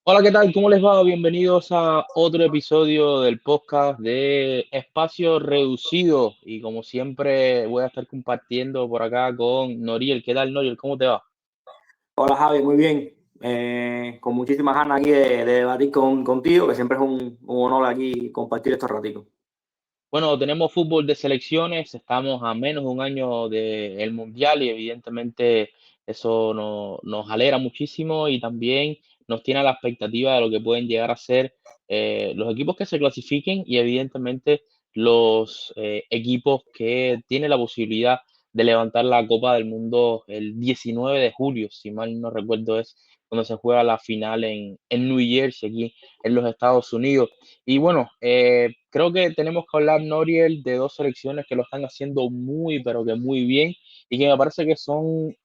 Hola, ¿qué tal? ¿Cómo les va? Bienvenidos a otro episodio del podcast de Espacio Reducido. Y como siempre, voy a estar compartiendo por acá con Noriel. ¿Qué tal, Noriel? ¿Cómo te va? Hola Javi, muy bien. Con muchísimas ganas aquí de debatir contigo, que siempre es un honor aquí compartir estos ratitos. Bueno, tenemos fútbol de selecciones, estamos a menos de un año del Mundial y evidentemente eso nos alegra muchísimo y también nos tiene a la expectativa de lo que pueden llegar a ser los equipos que se clasifiquen y evidentemente los equipos que tienen la posibilidad de levantar la Copa del Mundo el 19 de julio, si mal no recuerdo es cuando se juega la final en New Jersey, aquí en los Estados Unidos. Y bueno, creo que tenemos que hablar, Noriel, de dos selecciones que lo están haciendo muy, pero que muy bien y que me parece que son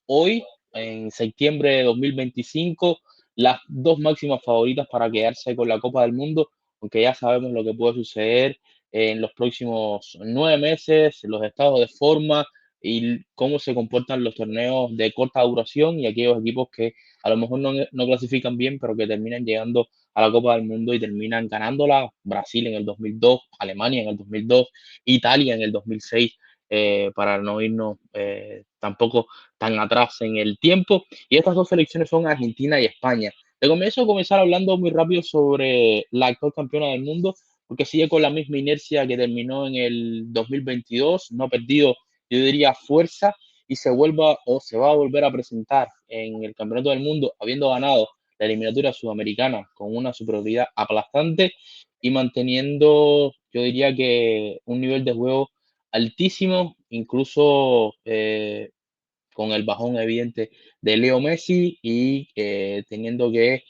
hoy, en septiembre de 2025, las dos máximas favoritas para quedarse con la Copa del Mundo, aunque ya sabemos lo que puede suceder en los próximos 9 meses, los estados de forma y cómo se comportan los torneos de corta duración y aquellos equipos que a lo mejor no clasifican bien, pero que terminan llegando a la Copa del Mundo y terminan ganándola. Brasil en el 2002, Alemania en el 2002, Italia en el 2006, para no irnos tampoco tan atrás en el tiempo. Y estas dos selecciones son Argentina y España. Te comienzo a comenzar hablando muy rápido sobre la actual campeona del mundo, porque sigue con la misma inercia que terminó en el 2022, no ha perdido, yo diría, fuerza y se va a volver a presentar en el Campeonato del Mundo, habiendo ganado la eliminatoria sudamericana con una superioridad aplastante y manteniendo, yo diría que un nivel de juego altísimo, incluso con el bajón evidente de Leo Messi y teniendo que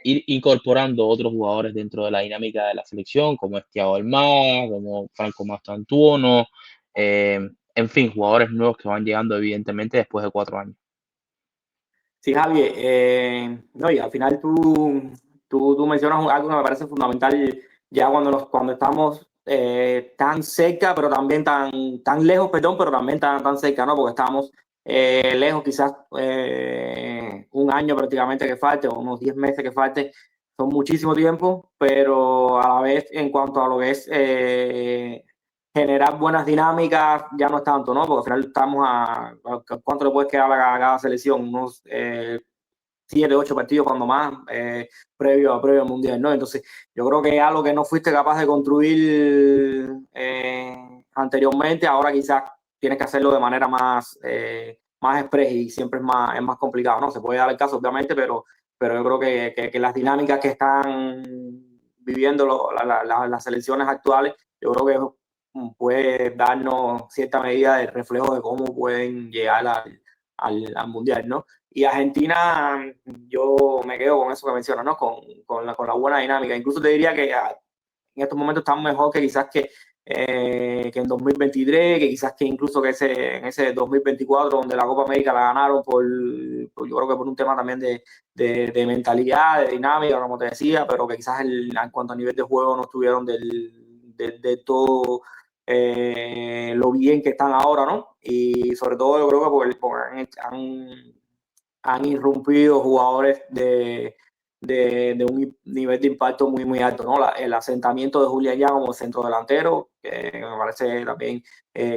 ir incorporando otros jugadores dentro de la dinámica de la selección, como es Thiago Almada, como Franco Mastantuono, en fin, jugadores nuevos que van llegando evidentemente después de 4 años. Sí, Javi, no, y al final tú mencionas algo que me parece fundamental ya cuando estamos tan cerca, pero también tan lejos, perdón, pero también tan cerca, ¿no? Porque estamos lejos, quizás un año prácticamente que falte, o unos 10 meses que falte, son muchísimo tiempo, pero a la vez en cuanto a lo que es generar buenas dinámicas, ya no es tanto, ¿no? Porque al final estamos ¿cuánto le puedes quedar a cada selección? Unos 7, 8 partidos cuando más, previo al Mundial, ¿no? Entonces, yo creo que algo que no fuiste capaz de construir anteriormente, ahora quizás tienes que hacerlo de manera más express y siempre es más complicado, ¿no? Se puede dar el caso, obviamente, pero yo creo que las dinámicas que están viviendo las selecciones actuales, yo creo que puede darnos cierta medida de reflejo de cómo pueden llegar al Mundial, ¿no? Y Argentina, yo me quedo con eso que mencionas, ¿no? Con la buena dinámica. Incluso te diría que en estos momentos están mejor que quizás que en 2023, que quizás que incluso que en ese 2024, donde la Copa América la ganaron yo creo que por un tema también de mentalidad, de dinámica, como te decía, pero que quizás en cuanto a nivel de juego no estuvieron de todo lo bien que están ahora, ¿no? Y sobre todo yo creo que porque han irrumpido jugadores de un nivel de impacto muy alto, ¿no? El asentamiento de Julián ya como centro delantero, que me parece también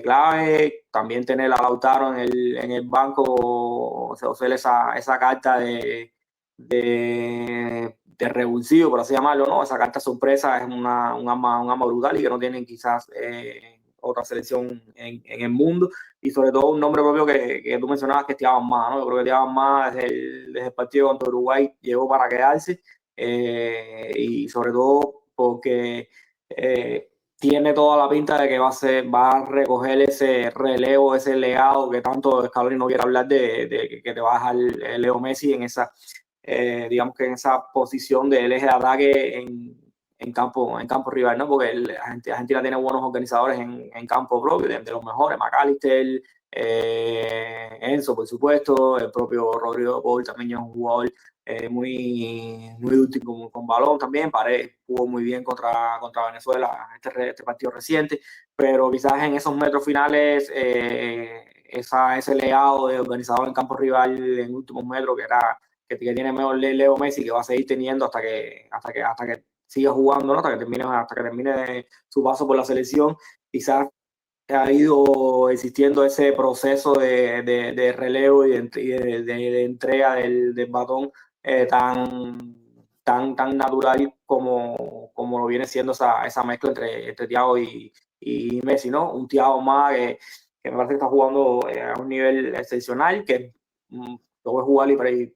clave. También tener a Lautaro en el banco, o sea, hacer esa carta de revulsivo, por así llamarlo, ¿no? Esa carta sorpresa es un arma brutal y que no tienen quizás otra selección en el mundo. Y sobre todo un nombre propio que tú mencionabas, que es Thiago Almada, ¿no? Yo creo que Thiago Almada desde el partido contra Uruguay llegó para quedarse, y sobre todo porque tiene toda la pinta de que va a recoger ese relevo, ese legado que tanto Scaloni no quiere hablar de que te va a dejar Leo Messi digamos que en esa posición del eje de ataque en campo rival, ¿no? Porque Argentina tiene buenos organizadores en campo propio, de los mejores, McAllister, Enzo, por supuesto, el propio Rodrigo Paul también es un jugador muy útil con balón también. Paredes jugó muy bien contra Venezuela este partido reciente, pero quizás en esos metros finales ese legado de organizador en campo rival en últimos metros, que que tiene mejor Leo Messi, que va a seguir teniendo hasta que siga jugando, ¿no? Hasta que termine su paso por la selección. Quizás ha ido existiendo ese proceso de relevo y de entrega del batón tan natural como lo viene siendo esa mezcla entre Thiago y Messi, ¿no? Un Thiago más que me parece que está jugando a un nivel excepcional, que lo ves jugar y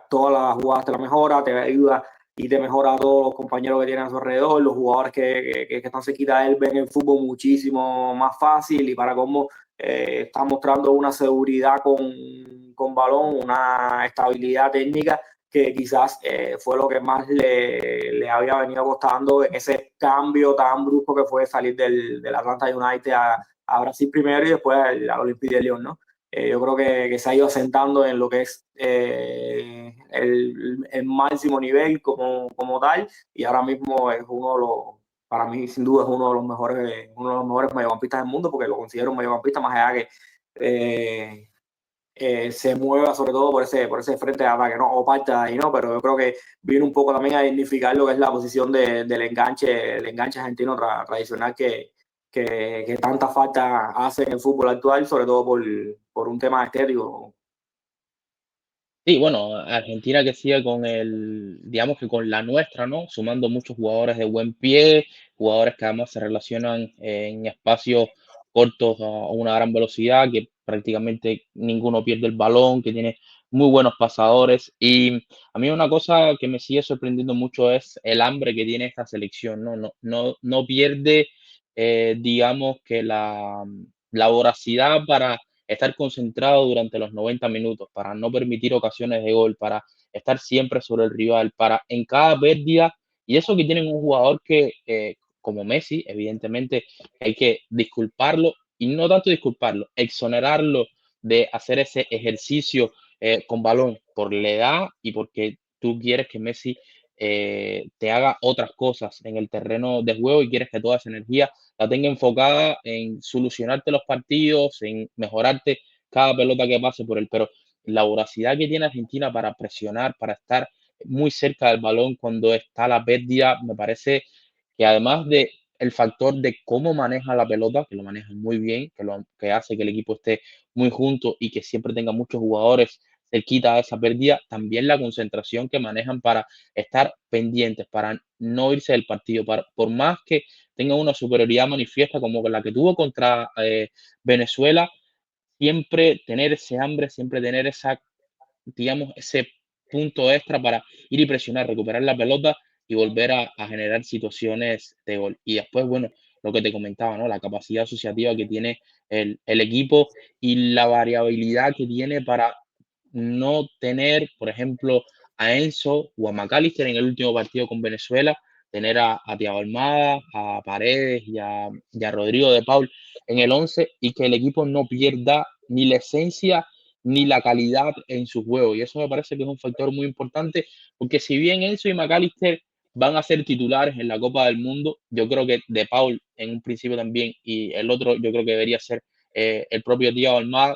todas las jugadas te la mejora, te ayuda y te mejora a todos los compañeros que tienen a su alrededor, los jugadores que están cerquita de él ven el fútbol muchísimo más fácil y para cómo está mostrando una seguridad con balón, una estabilidad técnica que quizás fue lo que más le había venido costando en ese cambio tan brusco que fue salir del Atlanta United a Brasil primero y después al Olympique de Lyon, ¿no? Yo creo que se ha ido asentando en lo que es el máximo nivel como tal y ahora mismo es uno de los, para mí sin duda es uno de los mejores mediocampistas del mundo porque lo considero un mediocampista más allá que se mueva sobre todo por ese frente de ataque, ¿no? O parte de ahí, ¿no? Pero yo creo que viene un poco también a dignificar lo que es la posición del enganche argentino tradicional que tanta falta hace en el fútbol actual, sobre todo por un tema estético. Sí, bueno, Argentina que sigue con digamos que con la nuestra, ¿no? Sumando muchos jugadores de buen pie, jugadores que además se relacionan en espacios cortos a una gran velocidad, que prácticamente ninguno pierde el balón, que tiene muy buenos pasadores. Y a mí una cosa que me sigue sorprendiendo mucho es el hambre que tiene esta selección, ¿no? No pierde, digamos que la voracidad para estar concentrado durante los 90 minutos, para no permitir ocasiones de gol, para estar siempre sobre el rival, para en cada pérdida, y eso que tienen un jugador que, como Messi, evidentemente hay que disculparlo, y no tanto disculparlo, exonerarlo de hacer ese ejercicio con balón por la edad y porque tú quieres que Messi te haga otras cosas en el terreno de juego y quieres que toda esa energía la tenga enfocada en solucionarte los partidos, en mejorarte cada pelota que pase por él. Pero la voracidad que tiene Argentina para presionar, para estar muy cerca del balón cuando está la pérdida, me parece que además de el factor de cómo maneja la pelota, que lo maneja muy bien, que hace que el equipo esté muy junto y que siempre tenga muchos jugadores cerquita de esa pérdida, también la concentración que manejan para estar pendientes, para no irse del partido, por más que tenga una superioridad manifiesta como la que tuvo contra Venezuela, siempre tener ese hambre, siempre tener esa, digamos, ese punto extra para ir y presionar, recuperar la pelota y volver a generar situaciones de gol. Y después, bueno, lo que te comentaba, ¿no? La capacidad asociativa que tiene el equipo y la variabilidad que tiene para no tener, por ejemplo, a Enzo o a McAllister en el último partido con Venezuela, tener a Thiago Almada, a Paredes y a Rodrigo de Paul en el 11 y que el equipo no pierda ni la esencia ni la calidad en su juego. Y eso me parece que es un factor muy importante, porque si bien Enzo y McAllister van a ser titulares en la Copa del Mundo, yo creo que De Paul en un principio también, y el otro yo creo que debería ser el propio Thiago Almada,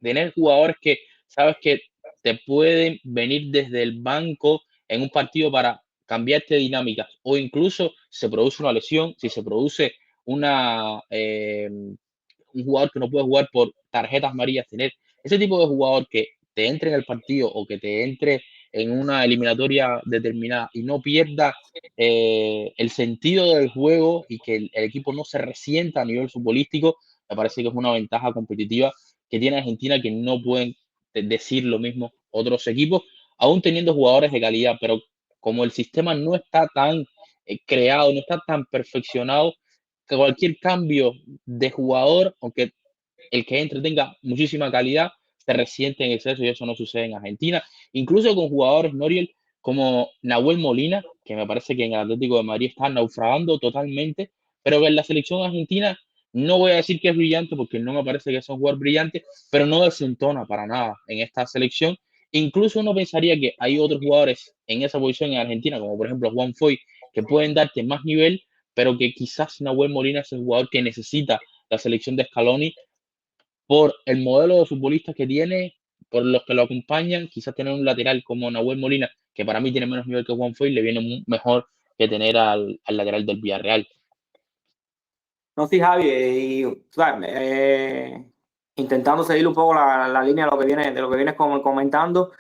tener jugadores que sabes que te pueden venir desde el banco en un partido para cambiarte dinámicas o incluso se produce una lesión, si se produce un jugador que no puede jugar por tarjetas amarillas, tener ese tipo de jugador que te entre en el partido o que te entre en una eliminatoria determinada y no pierda el sentido del juego y que el equipo no se resienta a nivel futbolístico, me parece que es una ventaja competitiva que tiene Argentina que no pueden decir lo mismo otros equipos, aún teniendo jugadores de calidad, pero como el sistema no está tan creado, no está tan perfeccionado, que cualquier cambio de jugador, aunque el que entre tenga muchísima calidad, se resiente en exceso y eso no sucede en Argentina. Incluso con jugadores, Noriel, como Nahuel Molina, que me parece que en el Atlético de Madrid está naufragando totalmente, pero que en la selección argentina no voy a decir que es brillante porque no me parece que es un jugador brillante, pero no desentona para nada en esta selección. Incluso uno pensaría que hay otros jugadores en esa posición en Argentina, como por ejemplo Juan Foy, que pueden darte más nivel, pero que quizás Nahuel Molina es el jugador que necesita la selección de Scaloni por el modelo de futbolistas que tiene, por los que lo acompañan, quizás tener un lateral como Nahuel Molina, que para mí tiene menos nivel que Juan Foyth, le viene mejor que tener al lateral del Villarreal. No, sí, Javi, y tú sabes, intentando seguir un poco la línea de lo que viene, de lo que vienes comentando,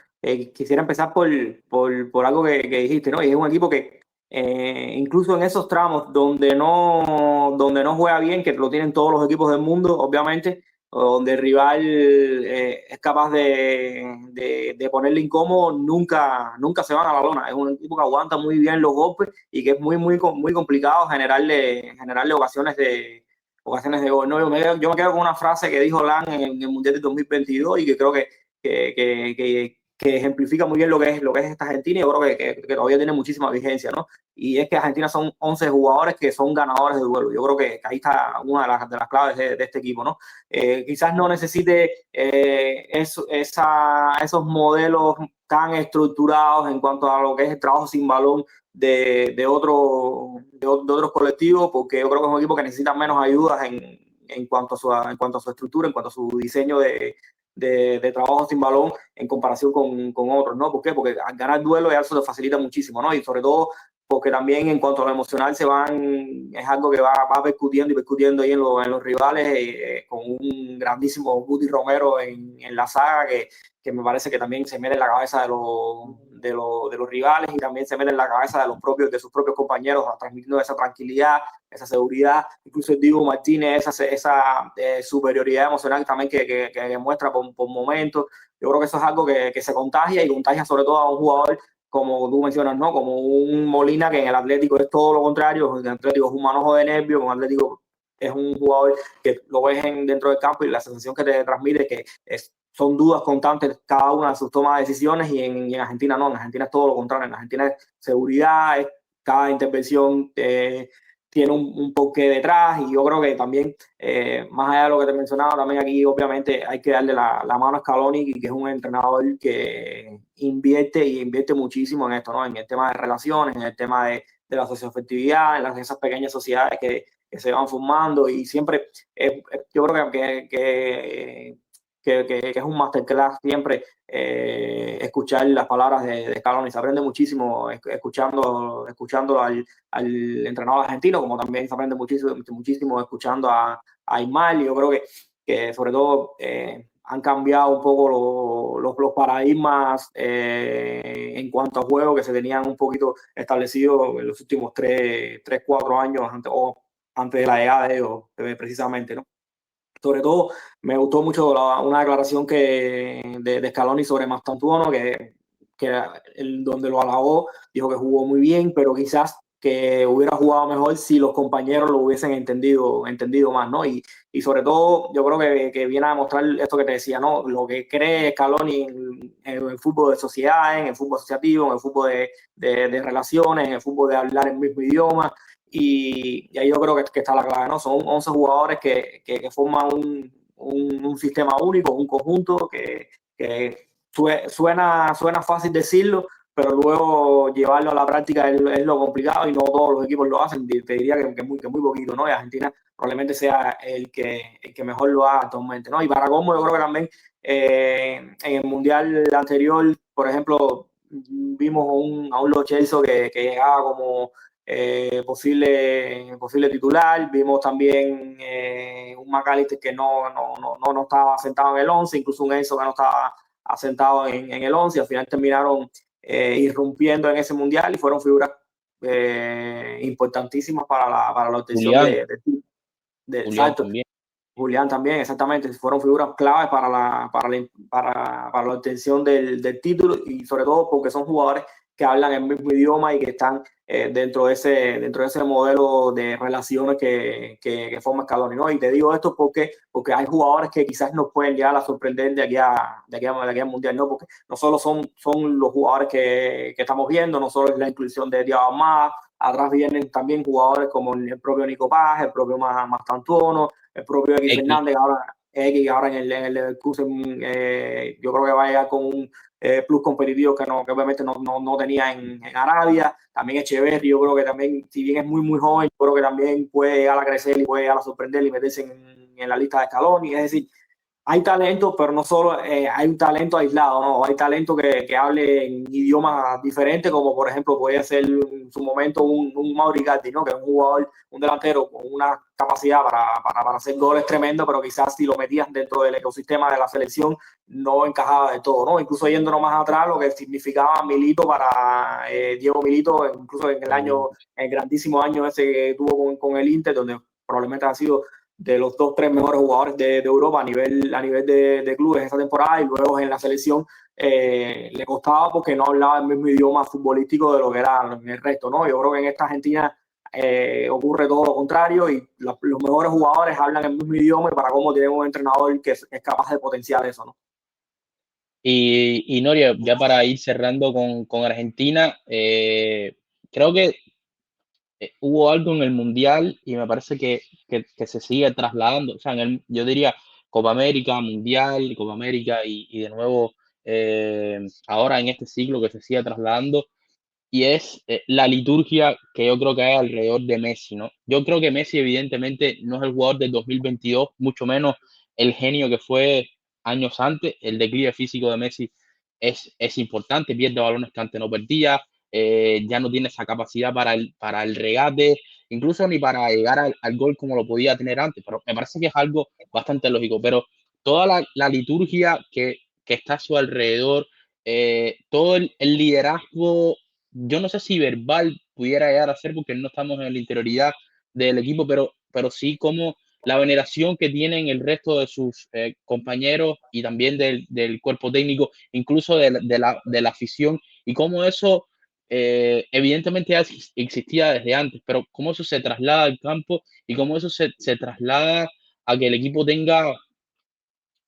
quisiera empezar por algo que dijiste, ¿no? Y es un equipo que incluso en esos tramos donde no juega bien, que lo tienen todos los equipos del mundo, obviamente, o donde el rival es capaz de ponerle incómodo, nunca se van a la lona. Es un equipo que aguanta muy bien los golpes y que es muy complicado generarle ocasiones de gol. ¿No? Yo me quedo con una frase que dijo Lan en el Mundial de 2022 y que creo que ejemplifica muy bien lo que es esta Argentina, y yo creo que todavía tiene muchísima vigencia, ¿no? Y es que Argentina son 11 jugadores que son ganadores de duelo. Yo creo que ahí está una de las claves de este equipo, ¿no? Quizás no necesite esos modelos tan estructurados en cuanto a lo que es el trabajo sin balón de otros colectivos, porque yo creo que es un equipo que necesita menos ayudas en cuanto a su estructura, en cuanto a su diseño de trabajo sin balón en comparación con otros, ¿no? ¿Por qué? Porque al ganar duelo eso le facilita muchísimo, ¿no? Y sobre todo porque también en cuanto a lo emocional es algo que va percutiendo y percutiendo ahí en los rivales, con un grandísimo Guti Romero en la saga que me parece que también se mete en la cabeza de los rivales y también se mete en la cabeza de sus propios compañeros, transmitiendo esa tranquilidad, esa seguridad. Incluso el Diego Martínez, esa superioridad emocional también que muestra por momentos. Yo creo que eso es algo que se contagia y contagia sobre todo a un jugador como tú mencionas, ¿no? Como un Molina, que en el Atlético es todo lo contrario. El Atlético es un manojo de nervios, con Atlético es un jugador que lo ves dentro del campo y la sensación que te transmite es que son dudas constantes cada una de sus tomas de decisiones, y en Argentina no. En Argentina es todo lo contrario. En Argentina es seguridad, cada intervención tiene un porqué detrás, y yo creo que también, más allá de lo que te mencionaba, también aquí obviamente hay que darle la mano a Scaloni, que es un entrenador que invierte muchísimo en esto, ¿no? En el tema de relaciones, en el tema de la socioafectividad, en esas pequeñas sociedades que se van formando, y siempre yo creo que es un masterclass siempre escuchar las palabras de Scaloni. Se aprende muchísimo escuchando al entrenador argentino, como también se aprende muchísimo escuchando a Aymar. Yo creo que sobre todo han cambiado un poco los paradigmas en cuanto a juego que se tenían un poquito establecidos en los últimos 4 años antes de la llegada de ellos, precisamente, ¿no? Sobre todo, me gustó mucho una declaración de Scaloni sobre Mastantuono, donde lo alabó, dijo que jugó muy bien, pero quizás que hubiera jugado mejor si los compañeros lo hubiesen entendido más, ¿no? Y sobre todo, yo creo que viene a demostrar esto que te decía, ¿no? Lo que cree Scaloni en el fútbol de sociedad, en el fútbol asociativo, en el fútbol de relaciones, en el fútbol de hablar el mismo idioma. Y ahí yo creo que está la clave, ¿no? Son 11 jugadores que forman un sistema único, un conjunto que suena fácil decirlo, pero luego llevarlo a la práctica es lo complicado, y no todos los equipos lo hacen. Te diría que muy poquito, ¿no? Y Argentina probablemente sea el que mejor lo haga actualmente, ¿no? Y para cómo, yo creo que también en el Mundial anterior, por ejemplo, vimos a un Lo Celso que llegaba como posible titular. Vimos también un McAllister que no estaba sentado en el 11, incluso un Enzo que no estaba asentado en el 11. Al final terminaron irrumpiendo en ese mundial y fueron figuras importantísimas para la obtención Julián, del Julián salto. también. Julián también, exactamente, fueron figuras claves para la obtención del título, y sobre todo porque son jugadores que hablan el mismo idioma y que están dentro de ese modelo de relaciones que forma Scaloni, ¿no? Y te digo esto porque hay jugadores que quizás nos pueden llegar a sorprender de aquí al Mundial, ¿no? Porque no solo son los jugadores que estamos viendo, no solo es la inclusión de Thiago Almada, atrás vienen también jugadores como el propio Nico Paz, el propio Mastantuono, el propio X X, Fernández, ahora en el cruce, yo creo que va a llegar con un plus competitivo que obviamente no tenía en Arabia. También Echeverri, yo creo que también, si bien es muy joven, yo creo que también puede llegar a crecer y puede llegar a sorprender y meterse en la lista de Scaloni. Es decir, hay talento, pero no solo hay un talento aislado, ¿no? Hay talento que hable en idiomas diferentes, como por ejemplo puede ser en su momento un Mauro Icardi, ¿no? Que es un jugador, un delantero con una capacidad para hacer goles tremendo, pero quizás si lo metías dentro del ecosistema de la selección no encajaba de todo, ¿no? Incluso yéndonos más atrás, lo que significaba Milito para Diego Milito, incluso en el grandísimo año ese que tuvo con el Inter, donde probablemente ha sido de los 2, 3 mejores jugadores de Europa a nivel de clubes esa temporada, y luego en la selección le costaba porque no hablaba el mismo idioma futbolístico de lo que era en el resto, ¿no? Yo creo que en esta Argentina ocurre todo lo contrario, y los mejores jugadores hablan el mismo idioma, y para cómo tienen un entrenador que es capaz de potenciar eso, ¿no? Y Noria, ya para ir cerrando con Argentina, creo que hubo algo en el Mundial y me parece que se sigue trasladando. O sea, yo diría Copa América, Mundial, Copa América y de nuevo ahora en este ciclo que se sigue trasladando y es la liturgia que yo creo que hay alrededor de Messi, ¿no? Yo creo que Messi evidentemente no es el jugador del 2022, mucho menos el genio que fue años antes. El declive físico de Messi es importante, pierde balones que antes no perdía, ya no tiene esa capacidad para el regate, incluso ni para llegar al gol como lo podía tener antes, pero me parece que es algo bastante lógico, pero toda la liturgia que está a su alrededor, todo el liderazgo, yo no sé si verbal pudiera llegar a ser porque no estamos en la interioridad del equipo, pero sí como la veneración que tienen el resto de sus compañeros y también del cuerpo técnico, incluso de la afición, y cómo eso evidentemente ya existía desde antes, pero cómo eso se traslada al campo y cómo eso se traslada a que el equipo tenga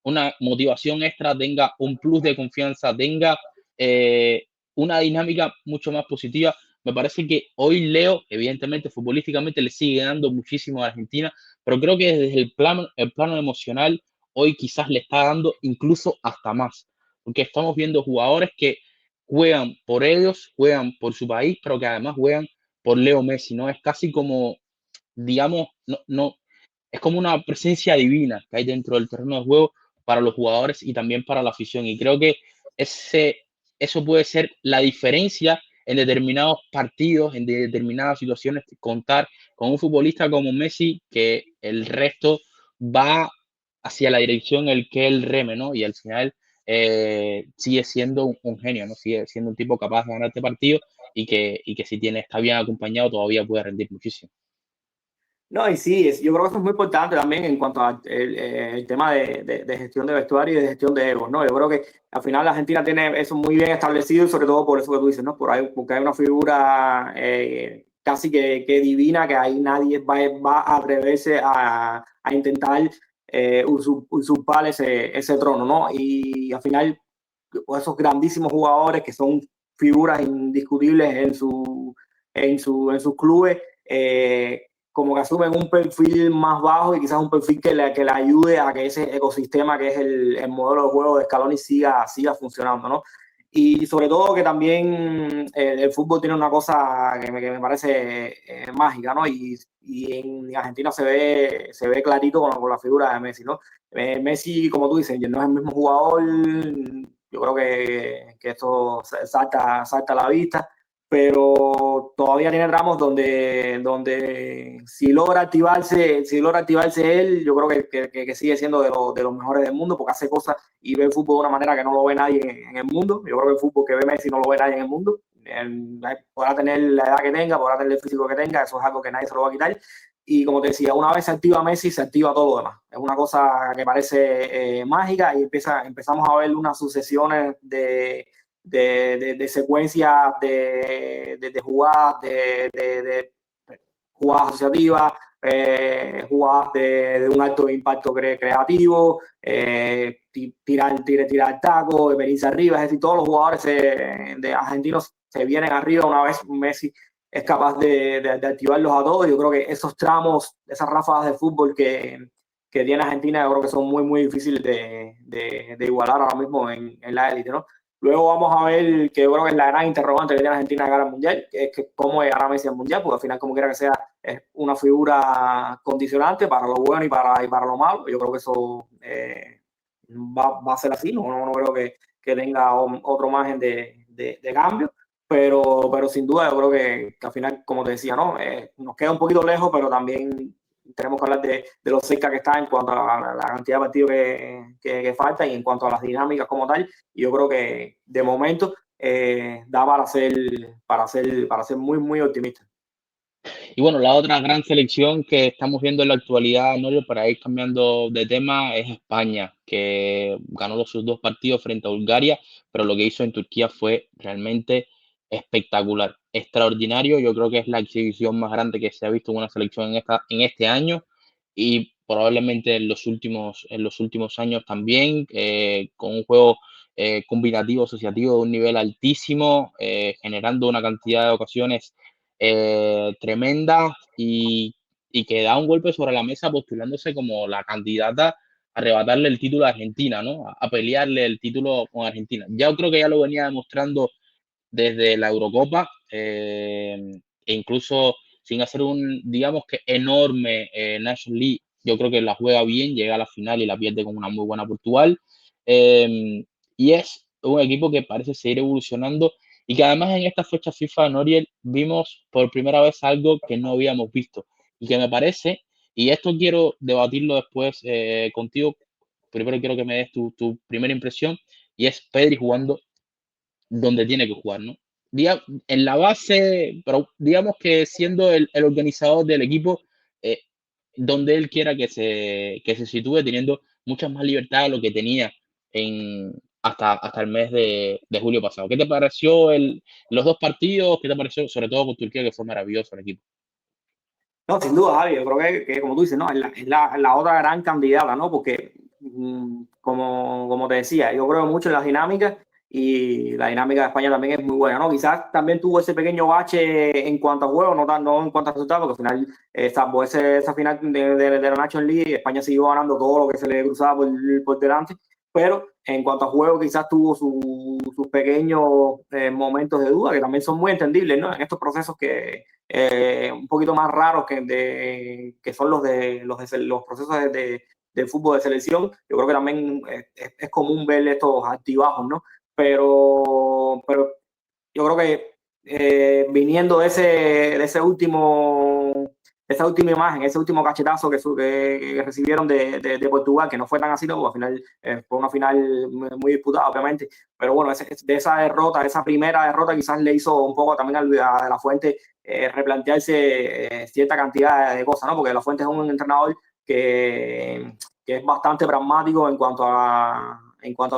una motivación extra, tenga un plus de confianza, tenga eh, una dinámica mucho más positiva. Me parece que hoy Leo, evidentemente, futbolísticamente le sigue dando muchísimo a Argentina, pero creo que desde el plano emocional, hoy quizás le está dando incluso hasta más, porque estamos viendo jugadores que juegan por ellos, juegan por su país, pero que además juegan por Leo Messi, ¿no? Es casi como, digamos, no, es como una presencia divina que hay dentro del terreno de juego para los jugadores y también para la afición. Y creo que ese, eso puede ser la diferencia en determinados partidos, en determinadas situaciones, contar con un futbolista como Messi, que el resto va hacia la dirección en el que él reme, ¿no? Y al final sigue siendo un genio, ¿no? Sigue siendo un tipo capaz de ganar este partido y que si tiene, está bien acompañado todavía puede rendir muchísimo. No, y sí, yo creo que eso es muy importante también en cuanto al el tema de gestión de vestuario y de gestión de egos, ¿no? Yo creo que al final la Argentina tiene eso muy bien establecido, y sobre todo por eso que tú dices, ¿no? Porque hay una figura casi que divina, que ahí nadie va a atreverse a intentar usurpar ese trono, ¿no? Y al final esos grandísimos jugadores que son figuras indiscutibles en sus clubes, como que asumen un perfil más bajo y quizás un perfil que le ayude a que ese ecosistema que es el modelo de juego de Scaloni siga funcionando, ¿no? Y sobre todo que también el fútbol tiene una cosa que me parece mágica, ¿no? Y en Argentina se ve clarito con la figura de Messi, ¿no? Messi, como tú dices, no es el mismo jugador, yo creo que esto salta a la vista, pero todavía tiene ramos donde si logra activarse él, yo creo que sigue siendo de los mejores del mundo, porque hace cosas y ve el fútbol de una manera que no lo ve nadie en el mundo. Yo creo que el fútbol que ve Messi no lo ve nadie en el mundo. Podrá tener la edad que tenga, podrá tener el físico que tenga, eso es algo que nadie se lo va a quitar. Y como te decía, una vez se activa Messi, se activa todo lo demás. Es una cosa que parece mágica, y empezamos a ver unas sucesiones de secuencias de jugadas, de jugadas asociativas, jugadas de un alto impacto creativo, tirar taco, venirse arriba. Es decir, todos los jugadores de argentinos se vienen arriba una vez Messi es capaz de activarlos a todos. Yo creo que esos tramos, esas ráfagas de fútbol que tiene Argentina, yo creo que son muy, muy difíciles de igualar ahora mismo en la élite, ¿no? Luego vamos a ver, que yo creo que es la gran interrogante que tiene Argentina de cara al Mundial, que es que cómo llegará Messi al Mundial, porque al final, como quiera que sea, es una figura condicionante para lo bueno y para lo malo. Yo creo que eso va a ser así, no creo que tenga otro margen de cambio, pero sin duda yo creo que al final, como te decía, ¿no? Nos queda un poquito lejos, pero también tenemos que hablar de lo cerca que está en cuanto a la cantidad de partidos que falta y en cuanto a las dinámicas como tal. Y yo creo que de momento da para ser muy, muy optimista. Y bueno, la otra gran selección que estamos viendo en la actualidad, Norio, para ir cambiando de tema, es España, que ganó sus dos partidos frente a Bulgaria, pero lo que hizo en Turquía fue realmente espectacular, extraordinario. Yo creo que es la exhibición más grande que se ha visto en una selección en este año y probablemente en los últimos años también, con un juego combinativo, asociativo de un nivel altísimo, generando una cantidad de ocasiones tremenda y que da un golpe sobre la mesa postulándose como la candidata a arrebatarle el título a Argentina, ¿no? A pelearle el título con Argentina. Ya creo que ya lo venía demostrando desde la Eurocopa, e incluso sin hacer un, digamos que enorme National League, yo creo que la juega bien, llega a la final y la pierde con una muy buena Portugal. Y es un equipo que parece seguir evolucionando y que además en esta fecha FIFA, Noriel, vimos por primera vez algo que no habíamos visto y que me parece, y esto quiero debatirlo después contigo, primero quiero que me des tu primera impresión, y es Pedri jugando donde tiene que jugar, ¿no? En la base, pero digamos que siendo el organizador del equipo, eh, donde él quiera que se sitúe, teniendo muchas más libertades de lo que tenía hasta el mes de julio pasado. ¿Qué te pareció los dos partidos? ¿Qué te pareció, sobre todo con Turquía, que fue maravilloso el equipo? No, sin duda, Javi, yo creo que como tú dices, no, es la otra gran candidata, ¿no? Porque, como te decía, yo creo mucho en las dinámicas y la dinámica de España también es muy buena, ¿no? Quizás también tuvo ese pequeño bache en cuanto a juego, no en cuanto a resultados, porque al final, salvo esa final de la National League, España siguió ganando todo lo que se le cruzaba por delante, pero en cuanto a juego quizás tuvo sus pequeños momentos de duda, que también son muy entendibles, ¿no? En estos procesos un poquito más raros que son los procesos del fútbol de selección. Yo creo que también es común ver estos altibajos, ¿no? Pero yo creo que viniendo de esa última imagen, ese último cachetazo que recibieron de Portugal, que no fue tan así, ¿no? Al final fue una final muy disputada, obviamente, pero bueno, de esa derrota, esa primera derrota quizás le hizo un poco también a De La Fuente replantearse cierta cantidad de cosas, ¿no? Porque De La Fuente es un entrenador que es bastante pragmático en cuanto a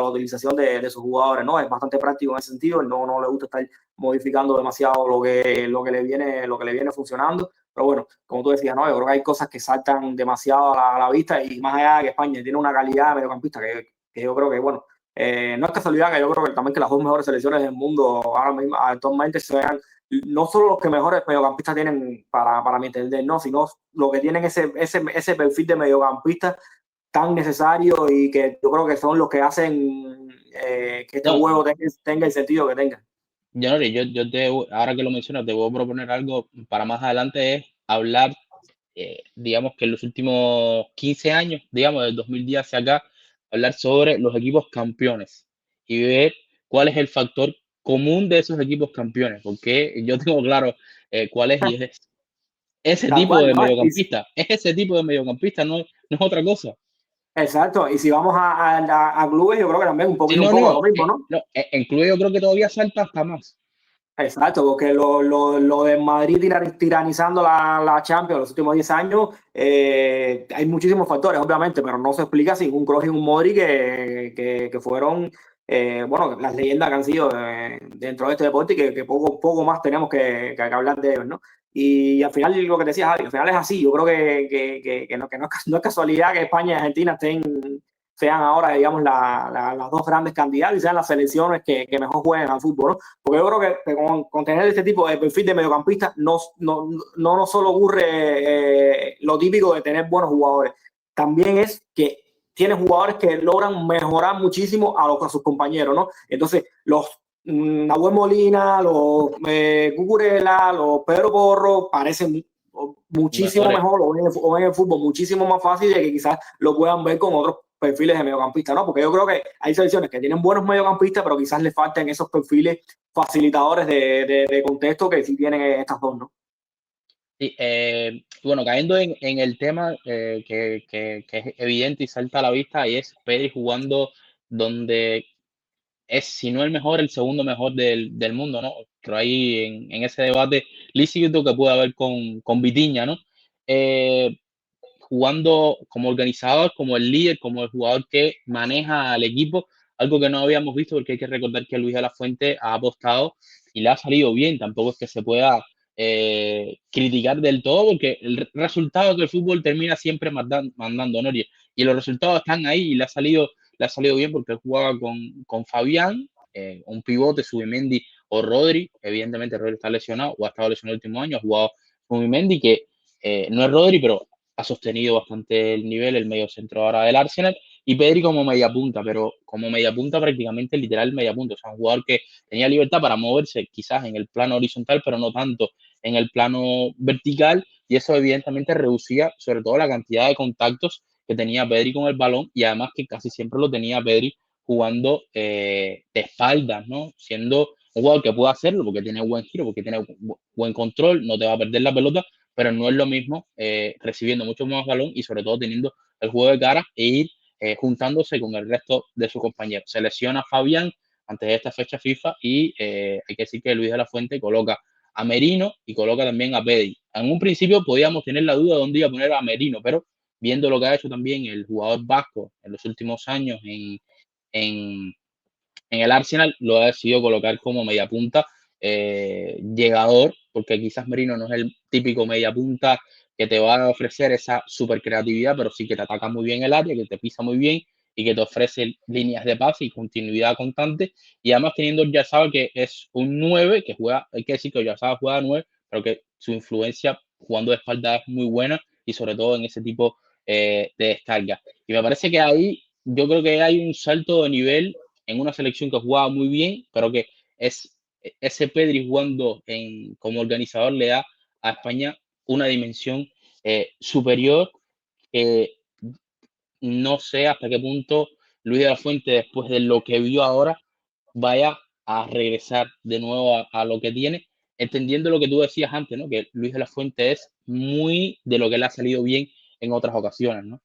la utilización de sus jugadores, ¿no? Es bastante práctico en ese sentido, no le gusta estar modificando demasiado lo que le viene funcionando, pero bueno, como tú decías, ¿no? Yo creo que hay cosas que saltan demasiado a la vista y más allá de que España tiene una calidad mediocampista que yo creo que, bueno, no es casualidad que yo creo que también que las dos mejores selecciones del mundo ahora mismo actualmente sean no solo los que mejores mediocampistas tienen para mi entender, no, sino lo que tienen ese perfil de mediocampista tan necesario y que yo creo que son los que hacen que este No, juego tenga el sentido que tenga. ahora que lo mencionas, te voy a proponer algo para más adelante, es hablar digamos que en los últimos 15 años, digamos, del 2010 hacia acá, hablar sobre los equipos campeones y ver cuál es el factor común de esos equipos campeones, porque yo tengo claro cuál es y es ese Tal tipo cual, de ¿no? mediocampista, es ese tipo de mediocampista, no es otra cosa. Exacto, y si vamos a clubes, yo creo que también Sí, un poco lo mismo, ¿no? no, en clubes yo creo que todavía salta hasta más. Exacto, porque lo de Madrid tiranizando la Champions los últimos 10 años, hay muchísimos factores, obviamente, pero no se explica sin un Kroos y un Modric que fueron, bueno, las leyendas que han sido dentro de este deporte y que poco más tenemos que hablar de ellos, ¿no? Y al final, lo que te decía Javi, al final es así. Yo creo que no es casualidad que España y Argentina sean ahora, digamos, las dos grandes candidatas y sean las selecciones que mejor jueguen al fútbol, ¿no? Porque yo creo que con tener este tipo de perfil de mediocampista no solo ocurre lo típico de tener buenos jugadores, también es que tiene jugadores que logran mejorar muchísimo a sus compañeros, ¿no? Entonces, los Nahuel Molina, los Cucurella, los Pedro Porro parecen muchísimo Mejores. mejor o ven el fútbol muchísimo más fácil de que quizás lo puedan ver con otros perfiles de mediocampista, ¿no? Porque yo creo que hay selecciones que tienen buenos mediocampistas, pero quizás les faltan esos perfiles facilitadores de contexto que sí tienen estas dos, ¿no? Sí, bueno, cayendo en el tema que es evidente y salta a la vista, y es Pedri jugando donde es, si no el mejor, el segundo mejor del mundo, ¿no? Pero ahí en ese debate lícito que puede haber con Vitinha, ¿no? Eh, Jugando como organizador, como el líder, como el jugador que maneja al equipo, algo que no habíamos visto porque hay que recordar que Luis de la Fuente ha apostado y le ha salido bien, tampoco es que se pueda criticar del todo porque el resultado del fútbol termina siempre mandando, ¿no? Y los resultados están ahí y le ha salido bien porque él jugaba con Fabián, un pivote, Subimendi o Rodri, evidentemente Rodri está lesionado o ha estado lesionado el último año, ha jugado Subimendi que no es Rodri, pero ha sostenido bastante el nivel, el medio centro ahora del Arsenal, y Pedri como media punta, pero como media punta prácticamente literal media punta, o sea, un jugador que tenía libertad para moverse quizás en el plano horizontal, pero no tanto en el plano vertical, y eso evidentemente reducía sobre todo la cantidad de contactos que tenía Pedri con el balón, y además que casi siempre lo tenía Pedri jugando de espaldas, ¿no? Siendo un jugador que puede hacerlo porque tiene buen giro, porque tiene buen control, no te va a perder la pelota, pero no es lo mismo recibiendo mucho más balón y sobre todo teniendo el juego de cara e ir juntándose con el resto de sus compañeros. Se lesiona Fabián antes de esta fecha FIFA y hay que decir que Luis de la Fuente coloca a Merino y coloca también a Pedri. En un principio podíamos tener la duda de dónde iba a poner a Merino, pero viendo lo que ha hecho también el jugador vasco en los últimos años en, en el Arsenal, lo ha decidido colocar como mediapunta llegador, porque quizás Merino no es el típico mediapunta que te va a ofrecer esa super creatividad, pero sí que te ataca muy bien el área, que te pisa muy bien y que te ofrece líneas de pase y continuidad constante. Y además teniendo Oyarzabal, que es un 9, que juega, hay que decir que Oyarzabal juega 9, pero que su influencia jugando de espalda es muy buena y sobre todo en ese tipo de descarga. Y me parece que ahí yo creo que hay un salto de nivel en una selección que jugaba muy bien, pero que es ese Pedri jugando como organizador le da a España una dimensión superior que no sé hasta qué punto Luis de la Fuente, después de lo que vio ahora, vaya a regresar de nuevo a lo que tiene, entendiendo lo que tú decías antes, ¿no? Que Luis de la Fuente es muy de lo que le ha salido bien en otras ocasiones, ¿no?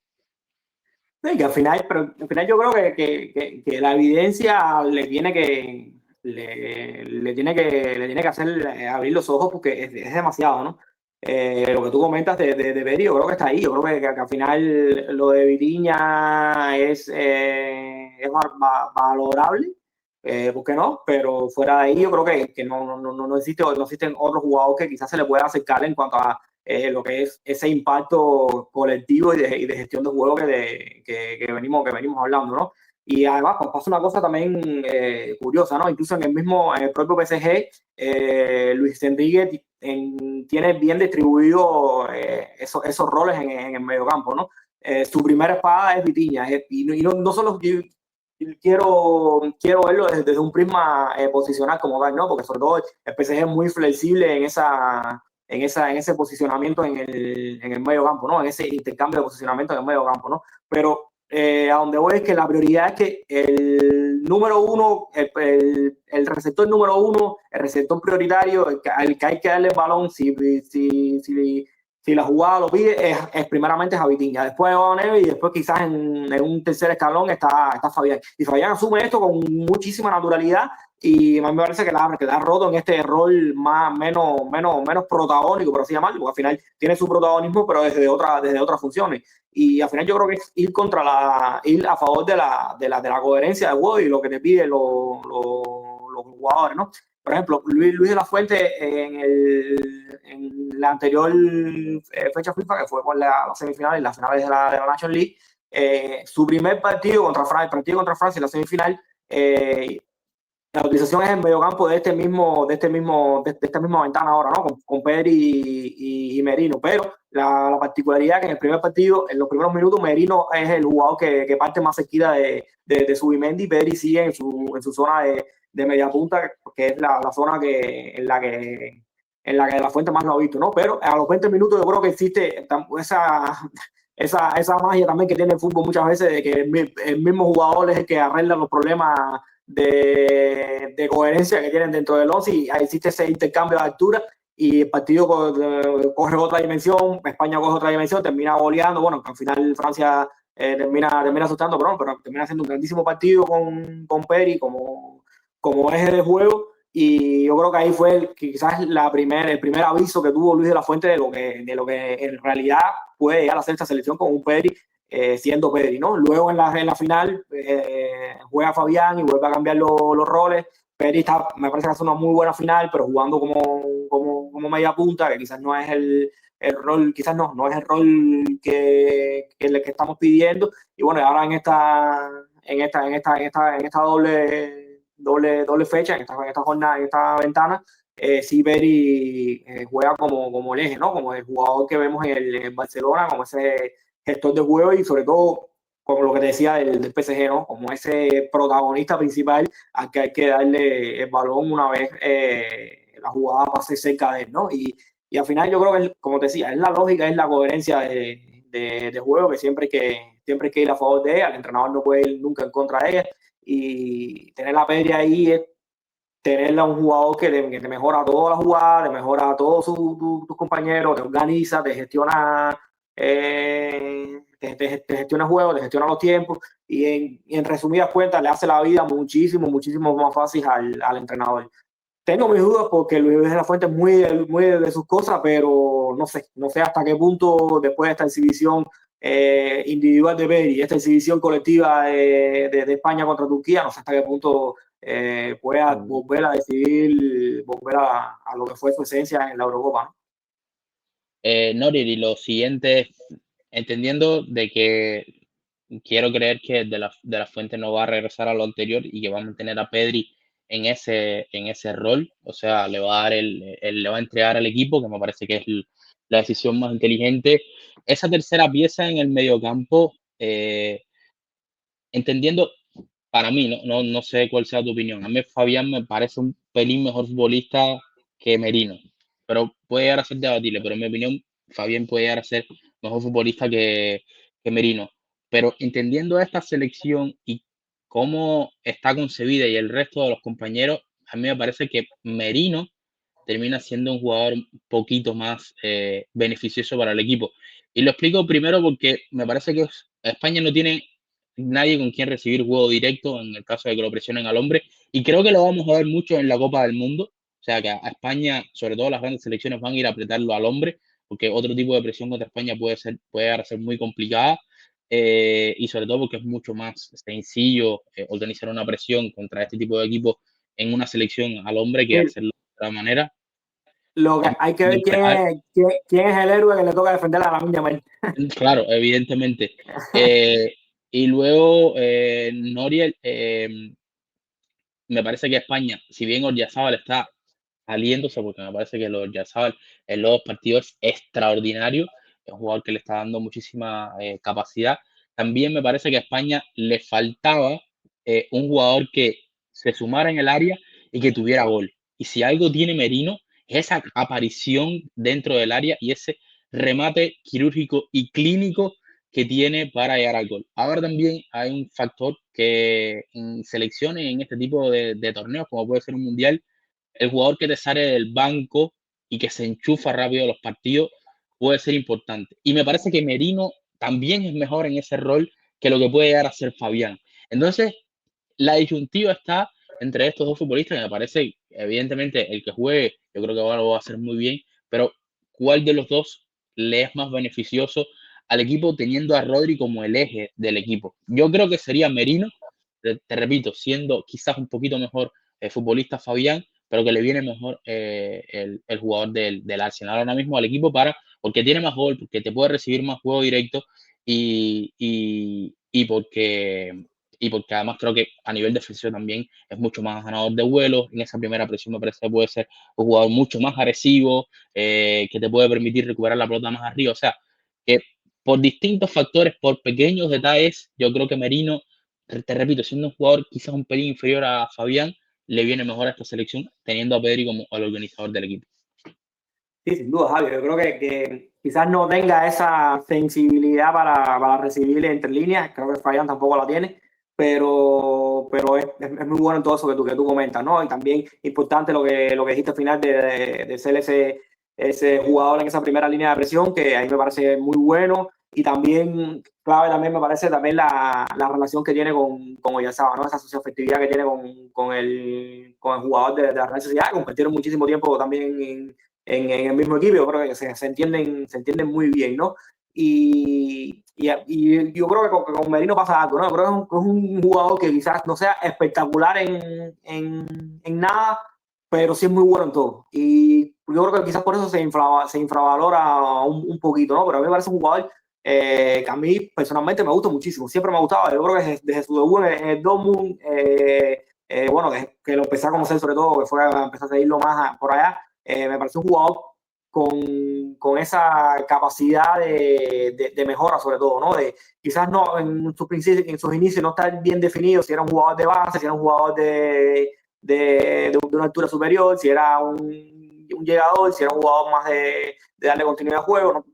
Sí, que al final, pero al final yo creo que la evidencia le tiene que le tiene que hacer abrir los ojos porque es demasiado, ¿no? Lo que tú comentas de Pedri, yo creo que está ahí. Yo creo que al final lo de Vitinha es valorable, ¿por qué no? Pero fuera de ahí, yo creo que no existen otros jugadores que quizás se le pueda acercar en cuanto a lo que es ese impacto colectivo y de gestión de juego que venimos hablando, ¿no? Y además pues, pasa una cosa también curiosa, ¿no? Incluso en el propio PSG, Luis Enrique tiene bien distribuido esos roles en el mediocampo, ¿no? Su primera espada es Vitinha, y no solo quiero verlo desde un prisma posicional como tal, ¿no? Porque sobre todo el PSG es muy flexible en ese posicionamiento en el medio campo, ¿no? En ese intercambio de posicionamiento en el medio campo, ¿no? Pero a donde voy es que la prioridad es que el número uno, el receptor número uno, el receptor prioritario, al que hay que darle el balón si la jugada lo pide, es primeramente Javitinha, después Neve y después quizás en un tercer escalón está Fabián. Y Fabián asume esto con muchísima naturalidad y a mí me parece que la ha roto en este rol menos protagónico, por así llamarlo, porque al final tiene su protagonismo, pero desde otras funciones. Y al final yo creo que es ir a favor de la coherencia del juego y lo que te piden los jugadores, ¿no? Por ejemplo, Luis de la Fuente en la anterior fecha FIFA, que fue con la semifinal y las finales de la National League, su primer partido contra Francia en la semifinal, la utilización es en mediocampo de esta misma ventana ahora, ¿no? Con Pedri y Merino. Pero la particularidad es que en el primer partido, en los primeros minutos, Merino es el jugador que parte más cerquita de Subimendi. Pedri sigue en su zona de media punta, que es la zona en la que la Fuente más lo ha visto, ¿no? Pero a los 20 minutos yo creo que existe esa magia también que tiene el fútbol muchas veces, de que el mismo jugador es el que arregla los problemas de coherencia que tienen dentro del 11 y existe ese intercambio de altura y el partido coge otra dimensión, España coge otra dimensión, termina goleando, bueno, al final Francia termina asustando, pero termina siendo un grandísimo partido con Peri como eje de juego. Y yo creo que ahí fue quizás el primer aviso que tuvo Luis de la Fuente de lo que en realidad puede llegar a hacer esta selección con un Pedri siendo Pedri, ¿no? Luego en la final juega Fabián y vuelve a cambiar los roles. Pedri me parece que hace una muy buena final, pero jugando como media punta, que quizás no es el rol, quizás no es el rol que estamos pidiendo. Y bueno, ahora en esta doble fecha, en esta jornada, en esta ventana, sí Pedri juega como el eje, ¿no? Como el jugador que vemos en el Barcelona, como ese gestor de juego y sobre todo, como lo que te decía del PSG, ¿no? Como ese protagonista principal al que hay que darle el balón una vez la jugada pase cerca de él, ¿no? Y al final yo creo que, como te decía, es la lógica, es la coherencia de juego que siempre hay que ir a favor de ella, el entrenador no puede ir nunca en contra de ella y tener la Pedri ahí es tenerla un jugador que te mejora toda la jugada, te mejora a todos tus compañeros, te organiza, te gestiona, te gestiona juegos, te gestiona los tiempos y en resumidas cuentas le hace la vida muchísimo más fácil al entrenador. Tengo mis dudas porque Luis de la Fuente es muy de sus cosas, pero no sé hasta qué punto después de esta exhibición individual de Pedri y esta exhibición colectiva de España contra Turquía, no sé hasta qué punto pueda volver a decidir, volver a lo que fue su esencia en la Eurocopa, ¿no? Nori, y lo siguiente, entendiendo de que quiero creer que de la Fuente no va a regresar a lo anterior y que va a mantener a Pedri en ese rol, o sea, le va a dar le va a entregar al equipo, que me parece que es la decisión más inteligente. Esa tercera pieza en el mediocampo, entendiendo, para mí, no sé cuál sea tu opinión. A mí Fabián me parece un pelín mejor futbolista que Merino, pero puede llegar a ser debatible, pero en mi opinión, Fabián puede llegar a ser mejor futbolista que Merino. Pero entendiendo esta selección y cómo está concebida y el resto de los compañeros, a mí me parece que Merino termina siendo un jugador un poquito más beneficioso para el equipo. Y lo explico primero porque me parece que España no tiene nadie con quien recibir juego directo en el caso de que lo presionen al hombre. Y creo que lo vamos a ver mucho en la Copa del Mundo. O sea, que a España, sobre todo las grandes selecciones, van a ir a apretarlo al hombre, porque otro tipo de presión contra España puede llegar a ser muy complicada. Y sobre todo porque es mucho más sencillo organizar una presión contra este tipo de equipos en una selección al hombre que hacerlo de otra manera. Lo que Es hay que ver muy real. quién es el héroe que le toca defender a la Yamal. Claro, evidentemente. Y luego, Noriel, me parece que España, si bien Oyarzabal está saliéndose, porque me parece que lo Oyarzabal en los dos partidos es extraordinario, es un jugador que le está dando muchísima capacidad. También me parece que a España le faltaba un jugador que se sumara en el área y que tuviera gol. Y si algo tiene Merino, es esa aparición dentro del área y ese remate quirúrgico y clínico que tiene para llegar al gol. Ahora también hay un factor que en selecciones, en este tipo de torneos, como puede ser un mundial, el jugador que te sale del banco y que se enchufa rápido a los partidos puede ser importante. Y me parece que Merino también es mejor en ese rol que lo que puede llegar a ser Fabián. Entonces, la disyuntiva está entre estos dos futbolistas, que me parece, evidentemente, el que juegue, yo creo que ahora lo va a hacer muy bien, pero ¿cuál de los dos le es más beneficioso al equipo teniendo a Rodri como el eje del equipo? Yo creo que sería Merino, te repito, siendo quizás un poquito mejor futbolista Fabián, pero que le viene mejor el jugador del Arsenal ahora mismo al equipo porque tiene más gol, porque te puede recibir más juego directo y, y, y porque y porque además creo que a nivel defensivo también es mucho más ganador de vuelo. En esa primera presión me parece que puede ser un jugador mucho más agresivo, que te puede permitir recuperar la pelota más arriba. O sea, que por distintos factores, por pequeños detalles, yo creo que Merino, te repito, siendo un jugador quizás un pelín inferior a Fabián, le viene mejor a esta selección teniendo a Pedri como el organizador del equipo. Sí, sin duda, Javier. Yo creo quizás no tenga esa sensibilidad para recibir entre líneas, creo que Fabián tampoco la tiene, pero es muy bueno en todo eso que tú comentas, ¿no? Y también importante lo que dijiste al final de ser ese jugador en esa primera línea de presión, que ahí me parece muy bueno, y también clave también me parece también la relación que tiene con Oyarzabal, ¿no? Esa efectividad que tiene con el jugador de la Real Sociedad, compartieron muchísimo tiempo también en el mismo equipo. Yo creo que se entienden muy bien, ¿no? Y yo creo que con Merino pasa algo, ¿no? Yo creo que es un jugador que quizás no sea espectacular en nada, pero sí es muy bueno en todo. Y yo creo que quizás por eso se infravalora un poquito, ¿no? Pero a mí me parece un jugador que a mí personalmente me gusta muchísimo, siempre me ha gustado. Yo creo que desde su debut en el Dortmund, bueno, desde que lo empecé a conocer sobre todo, que fue a empezar a seguirlo más por allá, me parece un jugador con esa capacidad de mejora sobre todo, ¿no? De quizás no en sus inicios no estar bien definido si era un jugador de base, si era un jugador de una altura superior, si era un llegador, si era un jugador más de darle continuidad al juego. ¿No?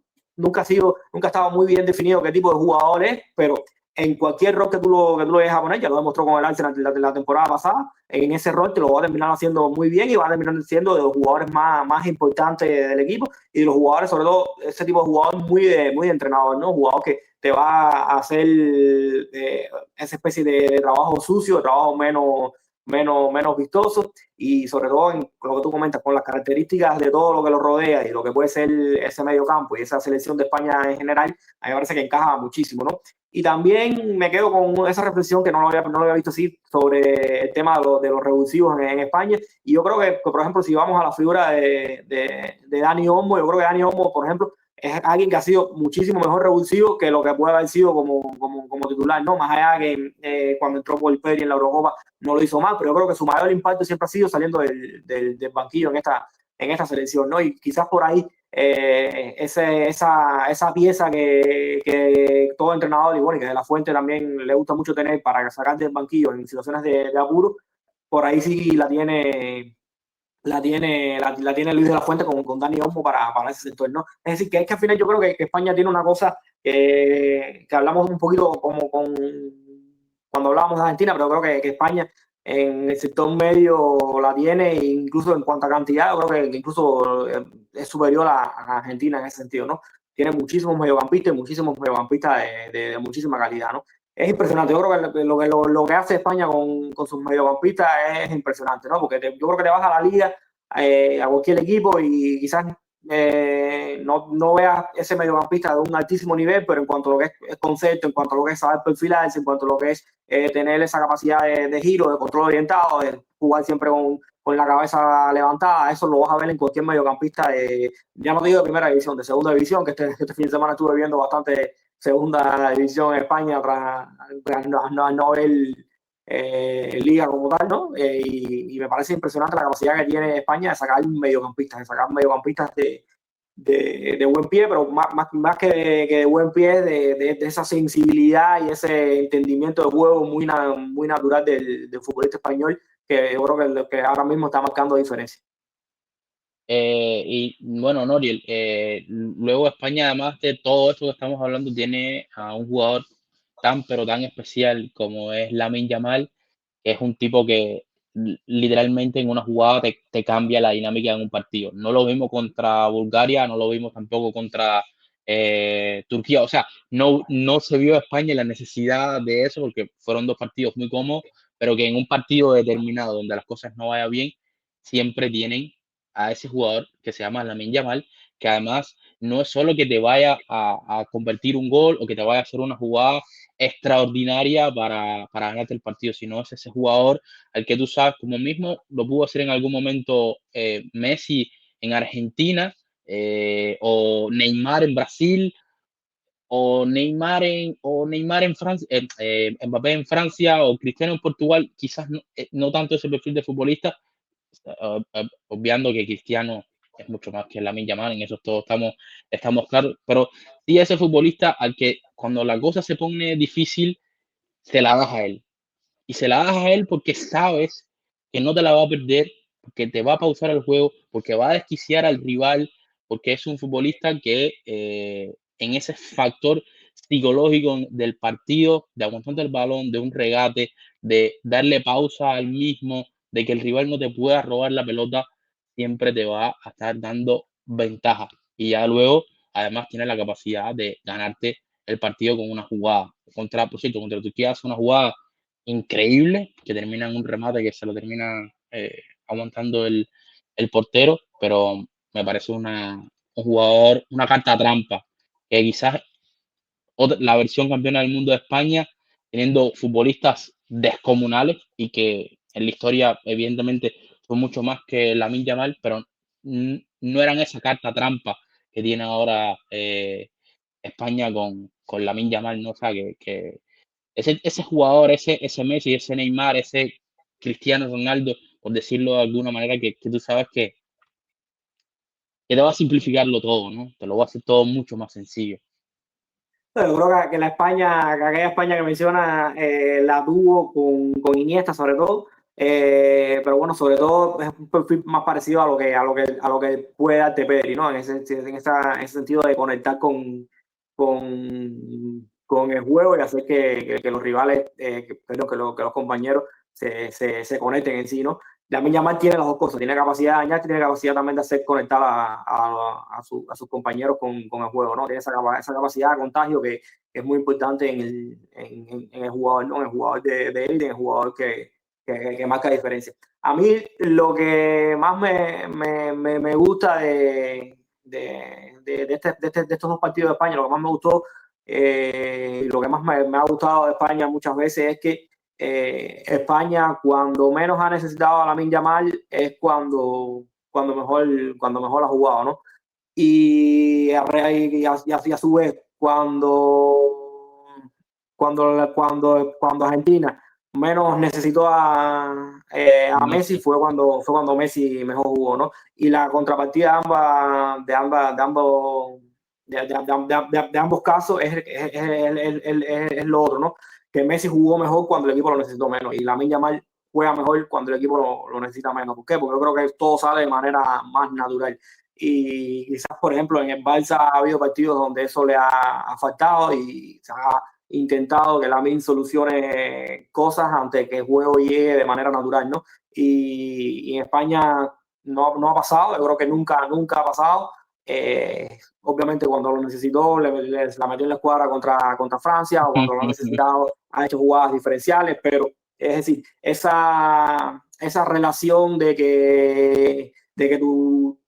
Nunca estaba muy bien definido qué tipo de jugador es, pero en cualquier rol que tú lo dejes a poner, ya lo demostró con el Arsenal la temporada pasada, en ese rol te lo va a terminar haciendo muy bien y va a terminar siendo de los jugadores más importantes del equipo y de los jugadores, sobre todo, ese tipo de jugador muy de entrenador, ¿no? Jugador que te va a hacer esa especie de trabajo sucio, de trabajo menos vistoso y sobre todo en lo que tú comentas, con las características de todo lo que lo rodea y lo que puede ser ese medio campo y esa selección de España en general, a mí me parece que encaja muchísimo, ¿no? Y también me quedo con esa reflexión que no lo había visto así sobre el tema de los revulsivos en España. Y yo creo que, por ejemplo, si vamos a la figura de Dani Olmo, yo creo que Dani Olmo, por ejemplo, es alguien que ha sido muchísimo mejor revulsivo que lo que puede haber sido como titular, ¿no? Más allá que cuando entró por el Pedri en la Eurocopa no lo hizo mal, pero yo creo que su mayor impacto siempre ha sido saliendo del banquillo en esta selección, ¿no? Y quizás por ahí esa pieza que todo entrenador y bueno, y que de la Fuente también le gusta mucho tener para sacar del banquillo en situaciones de apuro, por ahí sí la tiene Luis de la Fuente con Dani Olmo para ese sector, ¿no? Es decir, que es que al final yo creo que España tiene una cosa que hablamos un poquito como cuando hablábamos de Argentina, pero creo que España en el sector medio la tiene, incluso en cuanto a cantidad, yo creo que incluso es superior a Argentina en ese sentido, ¿no? Tiene muchísimos mediocampistas de muchísima calidad, ¿no? Es impresionante. Yo creo que lo que hace España con sus mediocampistas es impresionante, ¿no? Porque yo creo que te vas a la liga, a cualquier equipo y quizás no veas ese mediocampista de un altísimo nivel, pero en cuanto a lo que es concepto, en cuanto a lo que es saber perfilarse, en cuanto a lo que es tener esa capacidad de giro, de control orientado, de jugar siempre con la cabeza levantada, eso lo vas a ver en cualquier mediocampista ya no digo de primera división, de segunda división, que este fin de semana estuve viendo bastante segunda división en España tras no ver liga como tal, ¿no? Y me parece impresionante la capacidad que tiene España de sacar mediocampistas de buen pie, pero más que de buen pie, de esa sensibilidad y ese entendimiento de juego muy natural del futbolista español, que yo creo que es lo que ahora mismo está marcando diferencia. Y bueno, Noriel, luego España, además de todo esto que estamos hablando, tiene a un jugador tan, pero tan especial como es Lamine Yamal, que es un tipo que literalmente en una jugada te cambia la dinámica en un partido. No lo vimos contra Bulgaria, no lo vimos tampoco contra Turquía. O sea, no se vio a España la necesidad de eso porque fueron dos partidos muy cómodos, pero que en un partido determinado donde las cosas no vayan bien, siempre tienen a ese jugador que se llama Lamine Yamal, que además no es solo que te vaya a convertir un gol o que te vaya a hacer una jugada extraordinaria para ganarte el partido, sino es ese jugador al que tú sabes, como mismo lo pudo hacer en algún momento Messi en Argentina, o Neymar en Brasil, o Neymar en Francia, Mbappé en Francia, o Cristiano en Portugal, quizás no tanto ese perfil de futbolista, obviando que Cristiano es mucho más que Lamine Yamal, en eso todos estamos claros, pero sí ese futbolista al que cuando la cosa se pone difícil, se la das a él. Y se la das a él porque sabes que no te la va a perder, porque te va a pausar el juego, porque va a desquiciar al rival, porque es un futbolista que en ese factor psicológico del partido, de aguantarte el balón, de un regate, de darle pausa al mismo, de que el rival no te pueda robar la pelota, siempre te va a estar dando ventaja. Y ya luego, además, tiene la capacidad de ganarte el partido con una jugada. Por cierto, contra Turquía hace una jugada increíble que termina en un remate que se lo termina aguantando el portero, pero me parece un jugador, una carta trampa, que quizás la versión campeona del mundo de España, teniendo futbolistas descomunales y que en la historia, evidentemente, fue mucho más que Lamine Yamal, pero no eran esa carta trampa que tiene ahora España con Lamine Yamal, ¿no? O sea, que ese jugador, ese Messi, ese Neymar, ese Cristiano Ronaldo, por decirlo de alguna manera, que tú sabes que te va a simplificarlo todo, ¿no? Te lo va a hacer todo mucho más sencillo. Yo creo que la España, que aquella España que menciona, la tuvo con Iniesta sobre todo, pero bueno, sobre todo es un perfil más parecido a lo que puede darte Pedri, ¿no? En ese sentido de conectar con el juego y hacer que los rivales, que los compañeros se conecten en sí, ¿no? Lamine Yamal tiene las dos cosas, tiene capacidad de dañar, tiene capacidad también de hacer conectar a sus compañeros con el juego, ¿no? Tiene esa capacidad de contagio que es muy importante en el jugador, ¿no? En el jugador de élite, en el jugador que marca diferencia. A mí lo que más me gusta de estos dos partidos de España, lo que más me gustó, lo que más me ha gustado de España muchas veces es que España, cuando menos ha necesitado a Lamine Yamal, es cuando mejor ha jugado, ¿no? Y a su vez, cuando Argentina menos necesitó a Messi, Messi. fue cuando Messi mejor jugó, ¿no? Y la contrapartida de ambos casos es lo otro, ¿no? Que Messi jugó mejor cuando el equipo lo necesitó menos y Lamine Yamal juega mejor cuando el equipo lo necesita menos. ¿Por qué? Porque yo creo que todo sale de manera más natural. Y quizás, por ejemplo, en el Barça ha habido partidos donde eso le ha faltado y se ha intentado que Lamine solucione cosas antes que el juego llegue de manera natural, ¿no? Y en España no ha pasado, yo creo que nunca ha pasado. Obviamente cuando lo necesitó la metió en la escuadra contra Francia o cuando lo ha necesitado ha hecho jugadas diferenciales, pero es decir, esa relación de que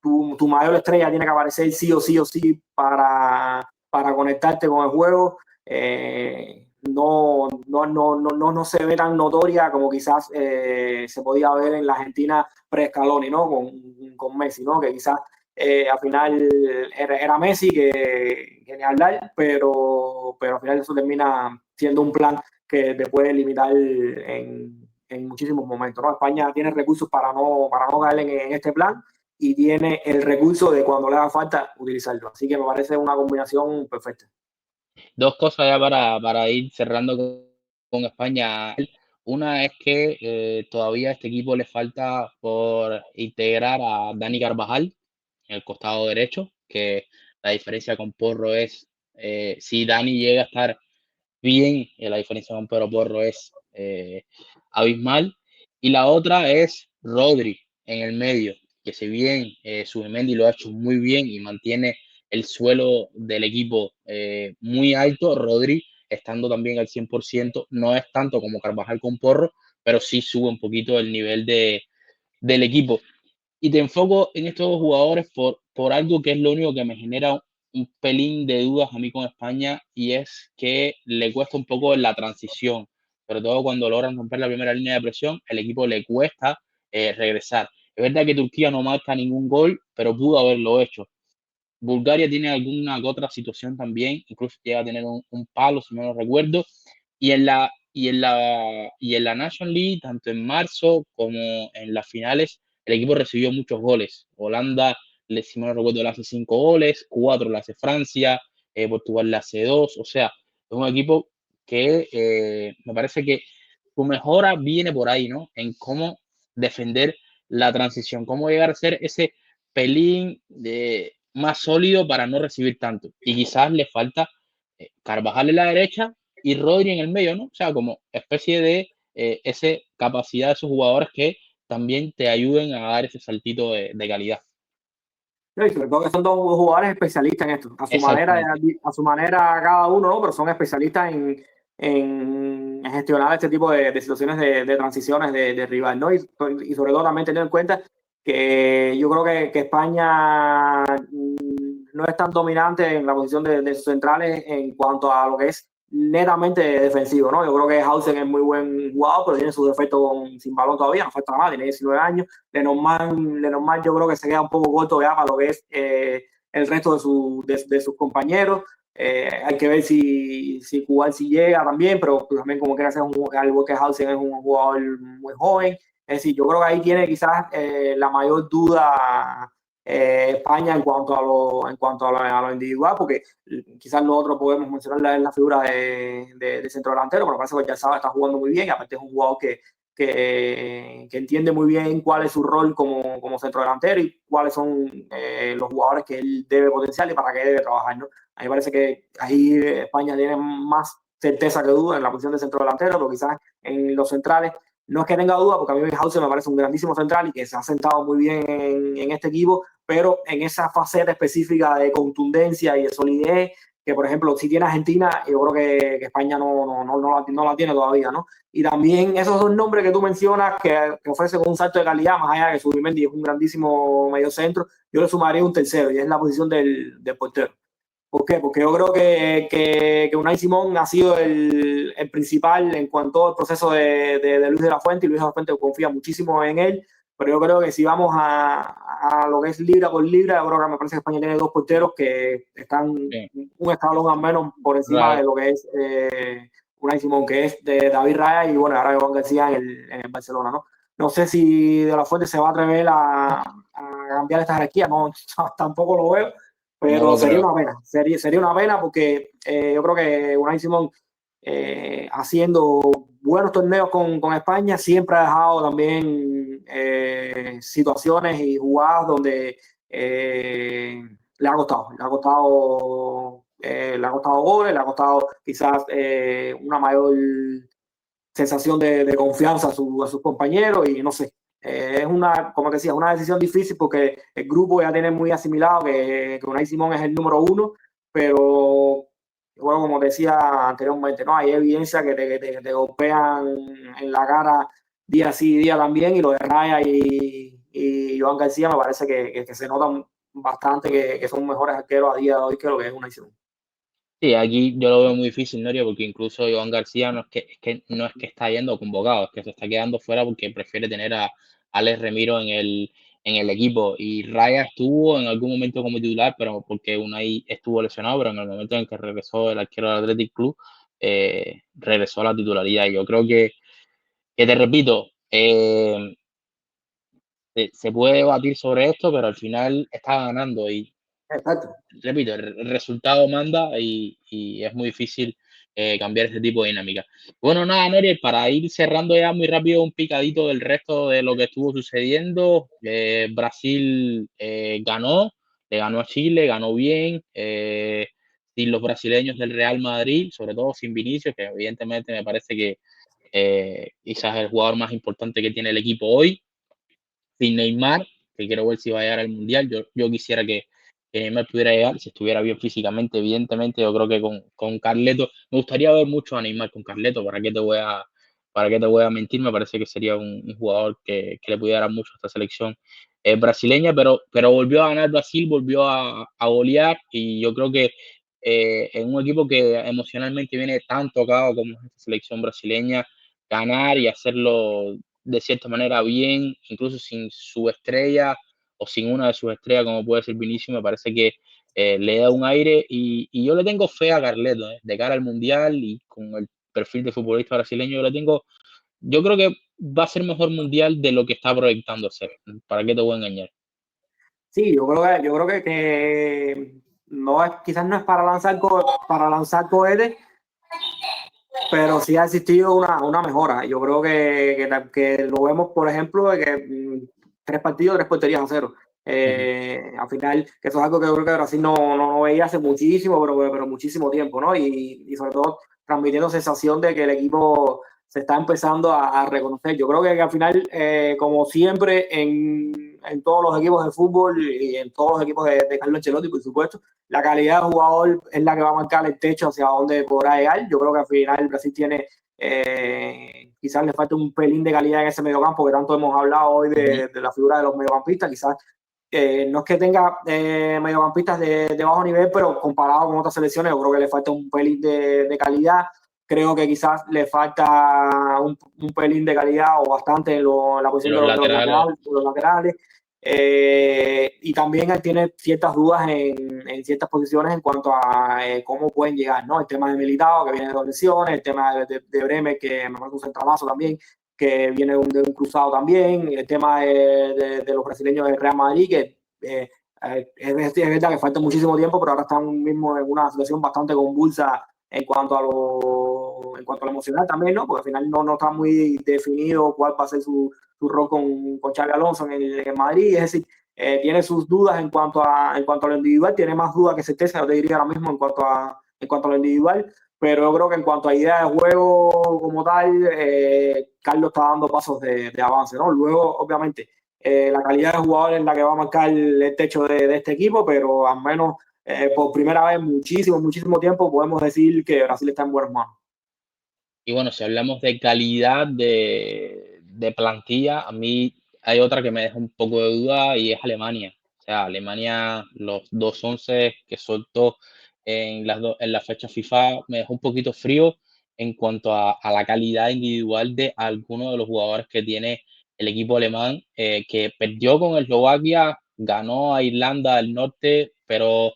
tu mayor estrella tiene que aparecer sí o sí para conectarte con el juego, no se ve tan notoria como quizás se podía ver en la Argentina pre-Scaloni, ¿no? Con Messi, ¿no? Que quizás al final era Messi que ni hablar, pero al final eso termina siendo un plan que te puede limitar en muchísimos momentos, ¿no? España tiene recursos para no caer en este plan y tiene el recurso de cuando le haga falta utilizarlo. Así que me parece una combinación perfecta. Dos cosas ya para ir cerrando con España. Una es que todavía a este equipo le falta por integrar a Dani Carvajal en el costado derecho, que la diferencia con Porro es, si Dani llega a estar bien, la diferencia con Pedro Porro es abismal. Y la otra es Rodri en el medio, que si bien Zubimendi lo ha hecho muy bien y mantiene el suelo del equipo muy alto, Rodri, estando también al 100%, no es tanto como Carvajal con Porro, pero sí sube un poquito el nivel del equipo. Y te enfoco en estos dos jugadores por algo que es lo único que me genera un pelín de dudas a mí con España y es que le cuesta un poco en la transición, sobre todo cuando logran romper la primera línea de presión, el equipo le cuesta regresar. Es verdad que Turquía no marca ningún gol, pero pudo haberlo hecho. Bulgaria tiene alguna otra situación también, incluso llega a tener un palo, si no lo recuerdo, y en la National League, tanto en marzo como en las finales, el equipo recibió muchos goles. Holanda, si no lo recuerdo, le hace 5 goles, 4 le hace Francia, Portugal le hace 2, o sea, es un equipo que me parece que su mejora viene por ahí, ¿no? En cómo defender la transición, cómo llegar a ser ese pelín más sólido para no recibir tanto. Y quizás le falta Carvajal en la derecha y Rodri en el medio, ¿no? O sea, como especie de esa capacidad de esos jugadores que también te ayuden a dar ese saltito de calidad. No, y sobre todo que son dos jugadores especialistas en esto, Exactamente, a su manera cada uno, ¿no? Pero son especialistas en gestionar este tipo de situaciones de transiciones de rival, ¿no? Y sobre todo también teniendo en cuenta que yo creo que España no es tan dominante en la posición de sus centrales en cuanto a lo que es netamente defensivo, ¿no? Yo creo que Hausen es muy buen jugador, pero tiene sus defectos sin balón todavía, no falta nada, tiene 19 años. Lenormand yo creo que se queda un poco corto ya para lo que es el resto de sus compañeros. Hay que ver si Kubal si llega también, pero también como quiera ser al igual que Hausen es un jugador muy joven. Es decir, yo creo que ahí tiene quizás la mayor duda España en cuanto a lo individual, porque quizás nosotros podemos mencionar la figura de centro delantero, pero parece que ya sabe, está jugando muy bien y aparte es un jugador que entiende muy bien cuál es su rol como centro delantero y cuáles son los jugadores que él debe potenciar y para qué debe trabajar, ¿no? A mí me parece que ahí España tiene más certeza que duda en la posición de centro delantero, pero quizás en los centrales no es que tenga duda, porque a mí Hauser me parece un grandísimo central y que se ha sentado muy bien en este equipo, pero en esa faceta específica de contundencia y de solidez, que por ejemplo, si tiene Argentina, yo creo que España no la tiene todavía, ¿no? Y también esos dos nombres que tú mencionas, que ofrecen un salto de calidad, más allá de que Zubimendi es un grandísimo mediocentro, yo le sumaría un tercero, y es la posición del portero. ¿Por qué? Porque yo creo que Unai Simón ha sido el principal en cuanto al proceso de Luis de la Fuente, y Luis de la Fuente confía muchísimo en él, pero yo creo que si vamos a lo que es libra por libra, yo creo que me parece que España tiene dos porteros que están sí, un escalón al menos por encima de claro. lo que es Unai Simón, que es de David Raya y bueno, ahora Iván García en el Barcelona, ¿no? No sé si de la Fuente se va a atrever a cambiar esta jerarquía, no, tampoco lo veo, No pero lo sería creo. una pena, sería una pena porque yo creo que Unai Simón haciendo buenos torneos con España siempre ha dejado también situaciones y jugadas donde le ha costado goles, le ha costado quizás una mayor sensación de confianza a sus compañeros y no sé. Es una, como te decía, una decisión difícil porque el grupo ya tiene muy asimilado que Unai Simón es el número uno, pero bueno, como decía anteriormente, ¿no? Hay evidencia que te golpean en la cara día sí, día también, y lo de Raya y Joan García me parece que se notan bastante que son mejores arqueros a día de hoy que lo que es Unai Simón. Sí, aquí yo lo veo muy difícil, Noria, porque incluso Iván García no es que está yendo convocado, es que se está quedando fuera porque prefiere tener a Alex Remiro en el equipo. Y Raya estuvo en algún momento como titular, pero porque Unai estuvo lesionado, pero en el momento en que regresó el arquero del Athletic Club, regresó a la titularidad. Y yo creo que te repito, se puede debatir sobre esto, pero al final está ganando y Exacto. repito, el resultado manda y es muy difícil cambiar este tipo de dinámica. Bueno, nada, Noriel, para ir cerrando ya muy rápido un picadito del resto de lo que estuvo sucediendo. Brasil ganó, le ganó a Chile, ganó bien, sin los brasileños del Real Madrid, sobre todo sin Vinicius, que evidentemente me parece que quizás es el jugador más importante que tiene el equipo hoy, sin Neymar, que quiero ver si va a llegar al Mundial. Yo quisiera que Neymar pudiera llegar, si estuviera bien físicamente, evidentemente. Yo creo que con Carleto, me gustaría ver mucho a Neymar con Carleto, para qué te voy a mentir, me parece que sería un jugador que le pudiera dar mucho a esta selección brasileña, pero volvió a ganar Brasil, volvió a golear, y yo creo que en un equipo que emocionalmente viene tan tocado como esta selección brasileña, ganar y hacerlo de cierta manera bien, incluso sin su estrella o sin una de sus estrellas, como puede ser Vinicius, me parece que le da un aire y yo le tengo fe a Carleto, de cara al Mundial y con el perfil de futbolista brasileño, yo creo que va a ser mejor Mundial de lo que está proyectando ser. ¿Para qué te voy a engañar? Sí, yo creo que no es, quizás no es para lanzar cohetes, pero sí ha existido una mejora. Yo creo que lo vemos, por ejemplo, de que tres partidos, tres porterías a cero. Ujú. Al final, que eso es algo que yo creo que Brasil no veía hace muchísimo, pero muchísimo tiempo, ¿no? Y sobre todo transmitiendo sensación de que el equipo se está empezando a reconocer. Yo creo que al final, como siempre, en todos los equipos de fútbol y en todos los equipos de Carlo Ancelotti, por supuesto, la calidad de jugador es la que va a marcar el techo hacia dónde podrá llegar. Yo creo que al final Brasil tiene, quizás le falta un pelín de calidad en ese mediocampo, que tanto hemos hablado hoy Ujú. de la figura de los mediocampistas. Quizás no es que tenga mediocampistas de bajo nivel, pero comparado con otras selecciones, yo creo que le falta un pelín de calidad. Creo que quizás le falta un pelín de calidad o bastante en la posición Los laterales, de los laterales. Y también él tiene ciertas dudas en ciertas posiciones en cuanto a cómo pueden llegar, ¿no? El tema de Militao, que viene de dos lesiones, el tema de Bremer, que me parece un centralazo también, que viene de un cruzado también, el tema de los brasileños del Real Madrid, que es verdad que falta muchísimo tiempo, pero ahora están mismo en una situación bastante convulsa en cuanto a lo emocional también, ¿no? Porque al final no está muy definido cuál va a ser su rol con Xabi Alonso en el Madrid, es decir, tiene sus dudas en cuanto a lo individual, tiene más dudas que certeza, yo te diría ahora mismo en cuanto a lo individual, pero yo creo que en cuanto a idea de juego como tal, Carlos está dando pasos de avance, ¿no? Luego, obviamente, la calidad de jugador es la que va a marcar el techo de este equipo, pero al menos por primera vez en muchísimo tiempo podemos decir que Brasil está en buenas manos. y bueno, si hablamos de calidad de plantilla, a mí hay otra que me deja un poco de duda y es Alemania. O sea, Alemania, los 2 once que soltó en la fecha FIFA me dejó un poquito frío en cuanto a la calidad individual de algunos de los jugadores que tiene el equipo alemán, que perdió con Eslovaquia, ganó a Irlanda del Norte, pero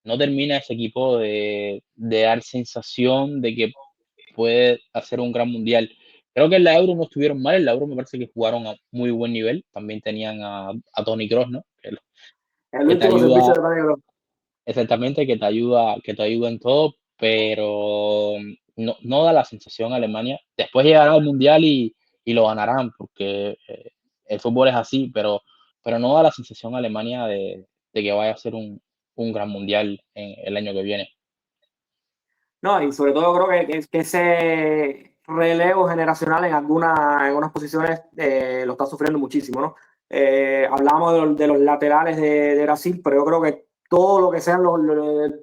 no termina ese equipo de dar sensación de que puede hacer un gran mundial. Creo que en la Euro no estuvieron mal, en la Euro me parece que jugaron a muy buen nivel, también tenían a Toni Kroos, ¿no? El Que te último servicio ayuda de Daniel. exactamente, que te ayuda en todo, pero no da la sensación a Alemania. Después llegará al mundial y lo ganarán, porque el fútbol es así, pero no da la sensación a Alemania de que vaya a ser un gran mundial en el año que viene. No, y sobre todo creo que ese relevo generacional en algunas posiciones lo está sufriendo muchísimo, ¿no? Hablamos de los laterales de Brasil, pero yo creo que todo lo que sean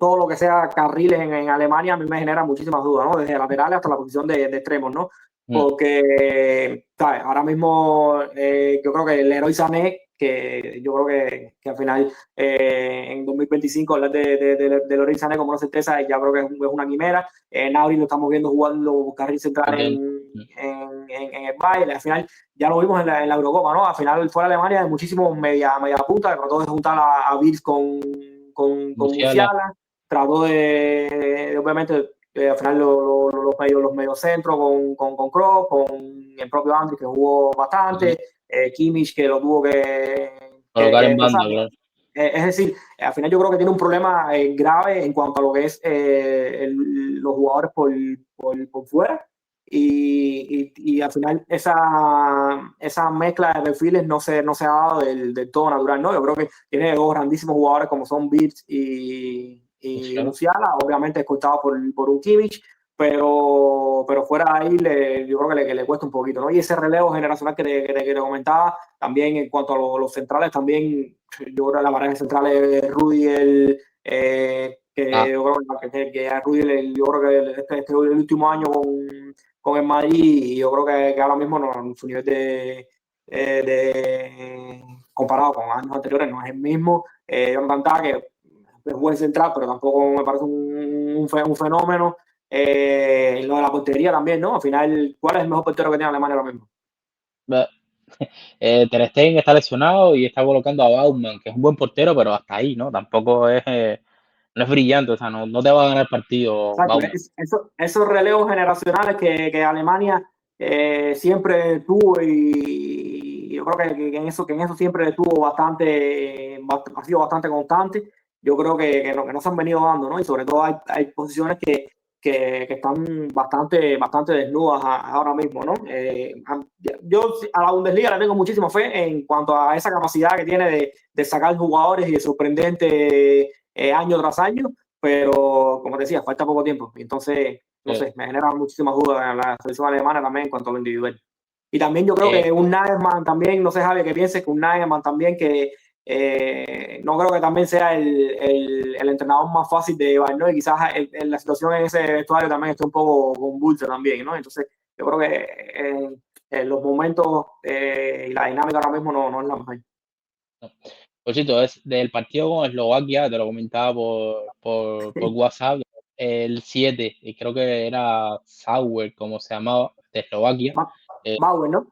todo lo que sea carriles en Alemania a mí me genera muchísimas dudas, ¿no? Desde laterales hasta la posición de extremos, ¿no? Mm, Porque, ¿sabes? Ahora mismo yo creo que el Leroy Sané, que yo creo que al final en 2025 hablar de Leroy Sané como una certeza ya creo que es una quimera. Nabri lo estamos viendo jugando carril central también. Mm, en el Bayern. Al final ya lo vimos en la Eurocopa, ¿no? Al final fue a Alemania de muchísimo media punta, trató de juntar a Virz con Musiala, Musiala, trató obviamente, al final los mediocentros con Kroos, con el propio Andri que jugó ujú, bastante, Kimmich que lo tuvo colocar que en desplazar. banda, claro. Es decir, al final yo creo que tiene un problema grave en cuanto a lo que es los jugadores por fuera y al final esa mezcla de perfiles no se ha dado del todo natural, ¿no? Yo creo que tiene dos grandísimos jugadores como son Birch y Musiala. Musiala, obviamente escoltados por un Kimmich, pero fuera de ahí yo creo que le cuesta un poquito, ¿no? Y ese relevo generacional que te comentaba, también en cuanto a los centrales, también yo creo que la pareja central es Rudy, que Ah, yo creo que a Rudy, yo creo que este el último año con el Madrid, y yo creo que ahora mismo no, su nivel comparado con años anteriores no es el mismo. Jonathan Tah, que es buen central, pero tampoco me parece un fenómeno. Lo de la portería también, ¿no? Al final, ¿cuál es el mejor portero que tiene Alemania ahora mismo? ve Ter Stegen está lesionado y está colocando a Baumann, que es un buen portero, pero hasta ahí, ¿no? Tampoco es, no es brillante, o sea, no te va a ganar el partido Exacto, Baumann. esos relevos generacionales que Alemania siempre tuvo y yo creo que en eso siempre tuvo ha sido bastante constante. Yo creo que no se han venido dando, ¿no? Y sobre todo hay posiciones que están bastante desnudas ahora mismo, ¿no? Yo a la Bundesliga le tengo muchísima fe en cuanto a esa capacidad que tiene de sacar jugadores y de sorprendente año tras año, pero como te decía, falta poco tiempo. Entonces, no sé, me genera muchísimas dudas en la selección alemana también en cuanto a lo individual. Y también yo creo que un Nagelsmann también, no sé, Javi, que pienses que un Nagelsmann también que no creo que también sea el entrenador más fácil de llevar, ¿no? Y quizás la situación en ese vestuario también está un poco convulsa también, ¿no? Entonces, yo creo que los momentos y la dinámica ahora mismo no es la mejor. Por cierto, es del partido con Eslovaquia, te lo comentaba por WhatsApp, el 7, y creo que era Sauer, como se llamaba, de Eslovaquia. Bauer, ¿no?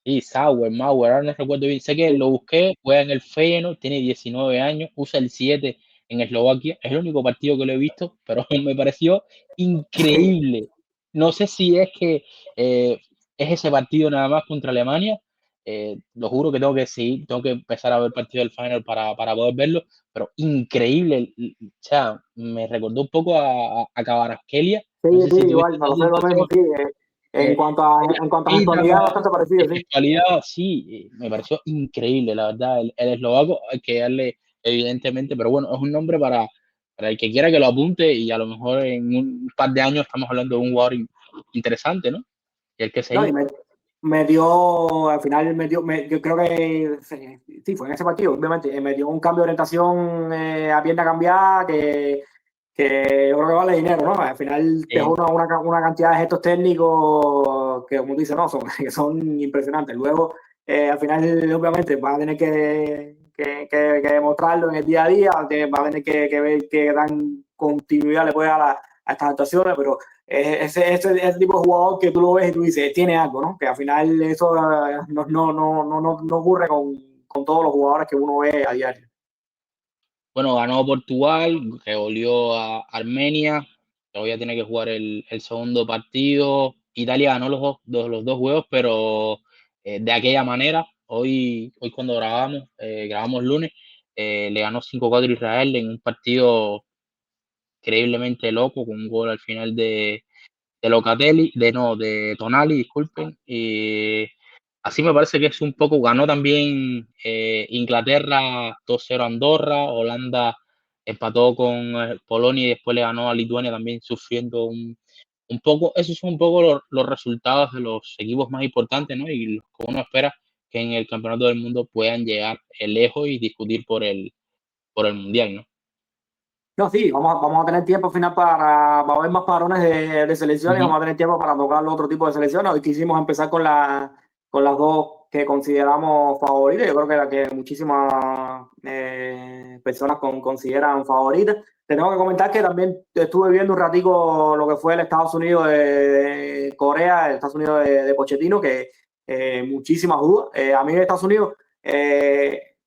Sí, Sauer, Mauer, ahora no recuerdo bien. Sé que Sí. lo busqué, juega en el Feyenoord, tiene 19 años, usa el 7 en Eslovaquia. Es el único partido que lo he visto, pero me pareció Sí. increíble. No sé si es que es ese partido nada más contra Alemania. Lo juro que tengo que seguir, tengo que empezar a ver el partido del Feyenoord para poder verlo, pero increíble. O sea, me recordó un poco a Kvaratskhelia. Sí, No sé sí, si tuviste igual, me esa pasó lo mismo, sensación. sí. Eh, En cuanto a Vida, gestualidad, bastante parecido, sí. espiritualidad, sí, me pareció increíble, la verdad. El eslovaco hay que darle, evidentemente, pero bueno, es un nombre para el que quiera que lo apunte y a lo mejor en un par de años estamos hablando de un jugador interesante, ¿no? Y el que No, seguir. me dio, al final yo creo que sí, fue en ese partido, obviamente, me dio un cambio de orientación a pierna cambiada que yo creo que vale dinero, ¿no? Al final dejó una cantidad de gestos técnicos que, como tú dices, no, que son impresionantes. Luego, al final, obviamente, va a tener que demostrarlo en el día a día, va a tener que ver qué gran continuidad le puede dar a estas actuaciones, pero ese tipo de jugador que tú lo ves y tú dices, tiene algo, ¿no? Que al final eso no ocurre con todos los jugadores que uno ve a diario. Bueno, ganó Portugal, que goleó a Armenia, todavía tiene que jugar el segundo partido. Italia ganó los dos juegos, pero de aquella manera. Hoy cuando grabamos lunes, le ganó 5-4 a Israel en un partido increíblemente loco, con un gol al final de Locatelli, de Tonali, disculpen. Y así me parece que es un poco, ganó también Inglaterra 2-0 a Andorra, Holanda empató con Polonia y después le ganó a Lituania también sufriendo un poco. Esos son un poco los resultados de los equipos más importantes, ¿no? Y los que uno espera que en el Campeonato del Mundo puedan llegar lejos y discutir por el Mundial, ¿no? No, sí, vamos a tener tiempo al final para ver más parones de selecciones, Ujú. vamos a tener tiempo para tocar otro tipo de selecciones. Hoy quisimos empezar con las dos que consideramos favoritas. Yo creo que la que muchísimas personas consideran favoritas. Te tengo que comentar que también estuve viendo un ratico lo que fue el Estados Unidos de Corea, el Estados Unidos de Pochettino, que muchísimas dudas. A mí en Estados Unidos...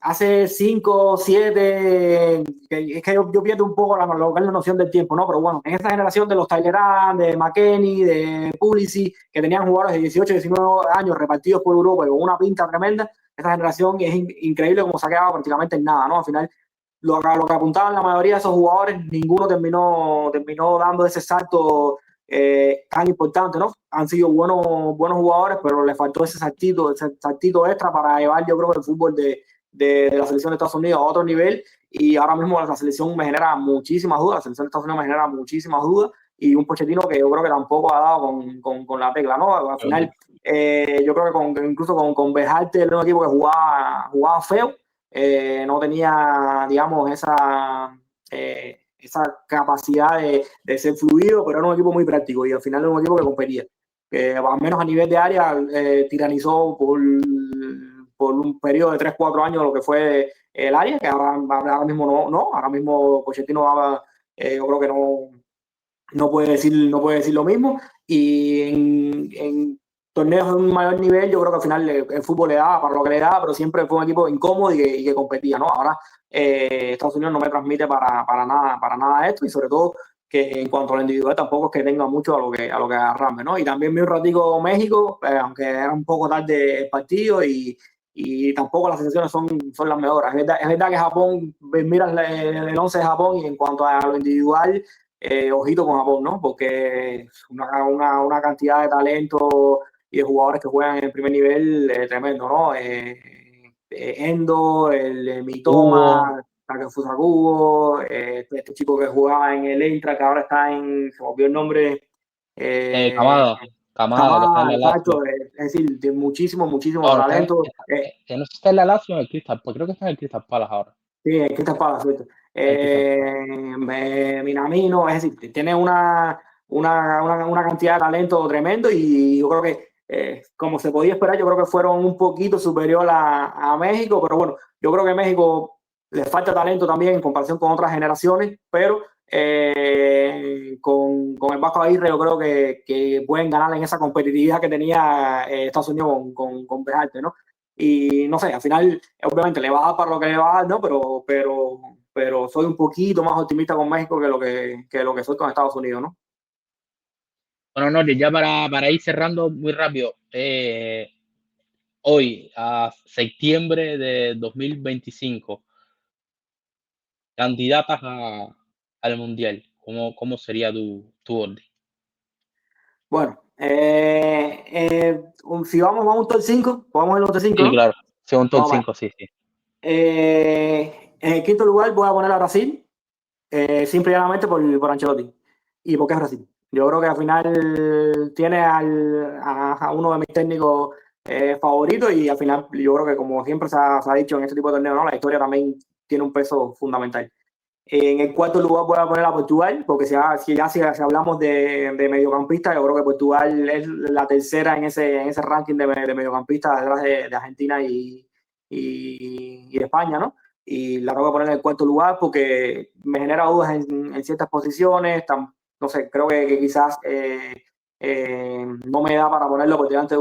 hace 5, 7, es que yo pierdo un poco lo que es la noción del tiempo, ¿no? Pero bueno, en esa generación de los Tylerán, de McKennie, de Pulisic, que tenían jugadores de 18, 19 años repartidos por Europa y con una pinta tremenda, esa generación es increíble como se ha quedado prácticamente en nada, ¿no? Al final, lo que apuntaban la mayoría de esos jugadores, ninguno terminó dando ese salto tan importante, ¿no? Han sido buenos jugadores, pero le faltó ese saltito extra para llevar, yo creo, el fútbol de la selección de Estados Unidos a otro nivel. Y ahora mismo la selección me genera muchísimas dudas, la selección de Estados Unidos me genera muchísimas dudas, y un Pochettino que yo creo que tampoco ha dado con la tecla, ¿no? Al final, yo creo que incluso con Berhalter era un equipo que jugaba feo, no tenía, digamos, esa capacidad de ser fluido, pero era un equipo muy práctico y al final era un equipo que competía, que al menos a nivel de área tiranizó por un periodo de 3-4 años lo que fue el área, que ahora mismo no, ahora mismo Pochettino yo creo que no puede decir lo mismo, y en torneos de un mayor nivel yo creo que al final el fútbol le daba para lo que le daba, pero siempre fue un equipo incómodo y que competía, ¿no? Ahora Estados Unidos no me transmite para nada esto, y sobre todo que en cuanto al individual tampoco es que tenga mucho a lo que agarrarme, ¿no? Y también vi un ratico México, aunque era un poco tarde el partido y tampoco las sensaciones son las mejores. Es verdad que Japón, miras el 11 de Japón y en cuanto a lo individual ojito con Japón, ¿no? Porque una cantidad de talento y de jugadores que juegan en el primer nivel tremendo, ¿no? Endo, el Hugo, Mitoma, Takefusa Kubo, este chico que jugaba en el Eintracht, que ahora está en, se me olvidó el nombre, Kamada, Kamada, que está en Kamada, la Lazio. exacto, es decir, de muchísimo, muchísimo Ahora talento. que no sé si está en la Lazio o en el Crystal, pues creo que está en el Crystal Palace ahora. Sí, es que está para suerte. En el Crystal Palace. Minamino, es decir, tiene una cantidad de talento tremendo y yo creo que, como se podía esperar, yo creo que fueron un poquito superior a México, pero bueno, yo creo que México le falta talento también en comparación con otras generaciones, pero con el Vasco Aguirre yo creo que pueden ganar en esa competitividad que tenía Estados Unidos con Berhalter, ¿no? Y no sé, al final, obviamente le va a dar para lo que le va a dar, ¿no? Pero soy un poquito más optimista con México que lo que soy con Estados Unidos, ¿no? Bueno, Nori, ya para ir cerrando muy rápido, hoy, a septiembre de 2025, candidatas al Mundial, ¿cómo sería tu orden? Bueno, si vamos a un top 5, vamos en los top 5, Sí, ¿no? claro, según top Vamos a ver. 5, sí, sí. En el quinto lugar voy a poner a Brasil, simple y llanamente por Ancelotti. ¿Y por qué es Brasil? Yo creo que al final tiene a uno de mis técnicos favoritos y al final yo creo que como siempre se ha dicho en este tipo de torneos, ¿no? La historia también tiene un peso fundamental. En el cuarto lugar voy a poner a Portugal, porque si hablamos de mediocampistas, yo creo que Portugal es la tercera en ese ranking de mediocampistas detrás de Argentina y de España, ¿no? Y la tengo que poner en el cuarto lugar porque me genera dudas en ciertas posiciones. No sé, creo que quizás no me da para ponerlo por delante de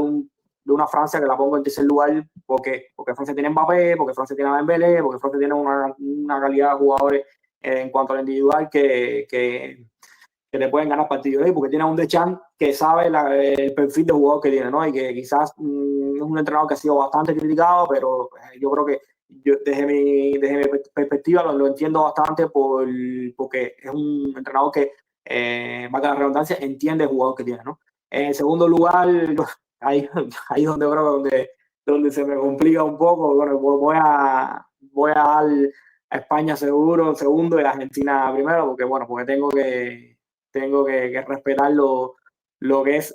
una Francia que la pongo en tercer lugar porque Francia tiene Mbappé, porque Francia tiene a Dembélé, porque Francia tiene una calidad de jugadores en cuanto al individual que le pueden ganar partidos, ¿eh? Porque tiene a un Deschamps que sabe el perfil de jugador que tiene, ¿no? Y que quizás es un entrenador que ha sido bastante criticado, pero yo creo que desde mi perspectiva lo entiendo bastante porque es un entrenador que, más que la redundancia, entiende el jugador que tiene, ¿no? En segundo lugar, ahí, ahí donde creo que donde se me complica un poco, bueno, voy a dar a España seguro segundo y a Argentina primero, porque bueno, porque tengo que respetar lo que es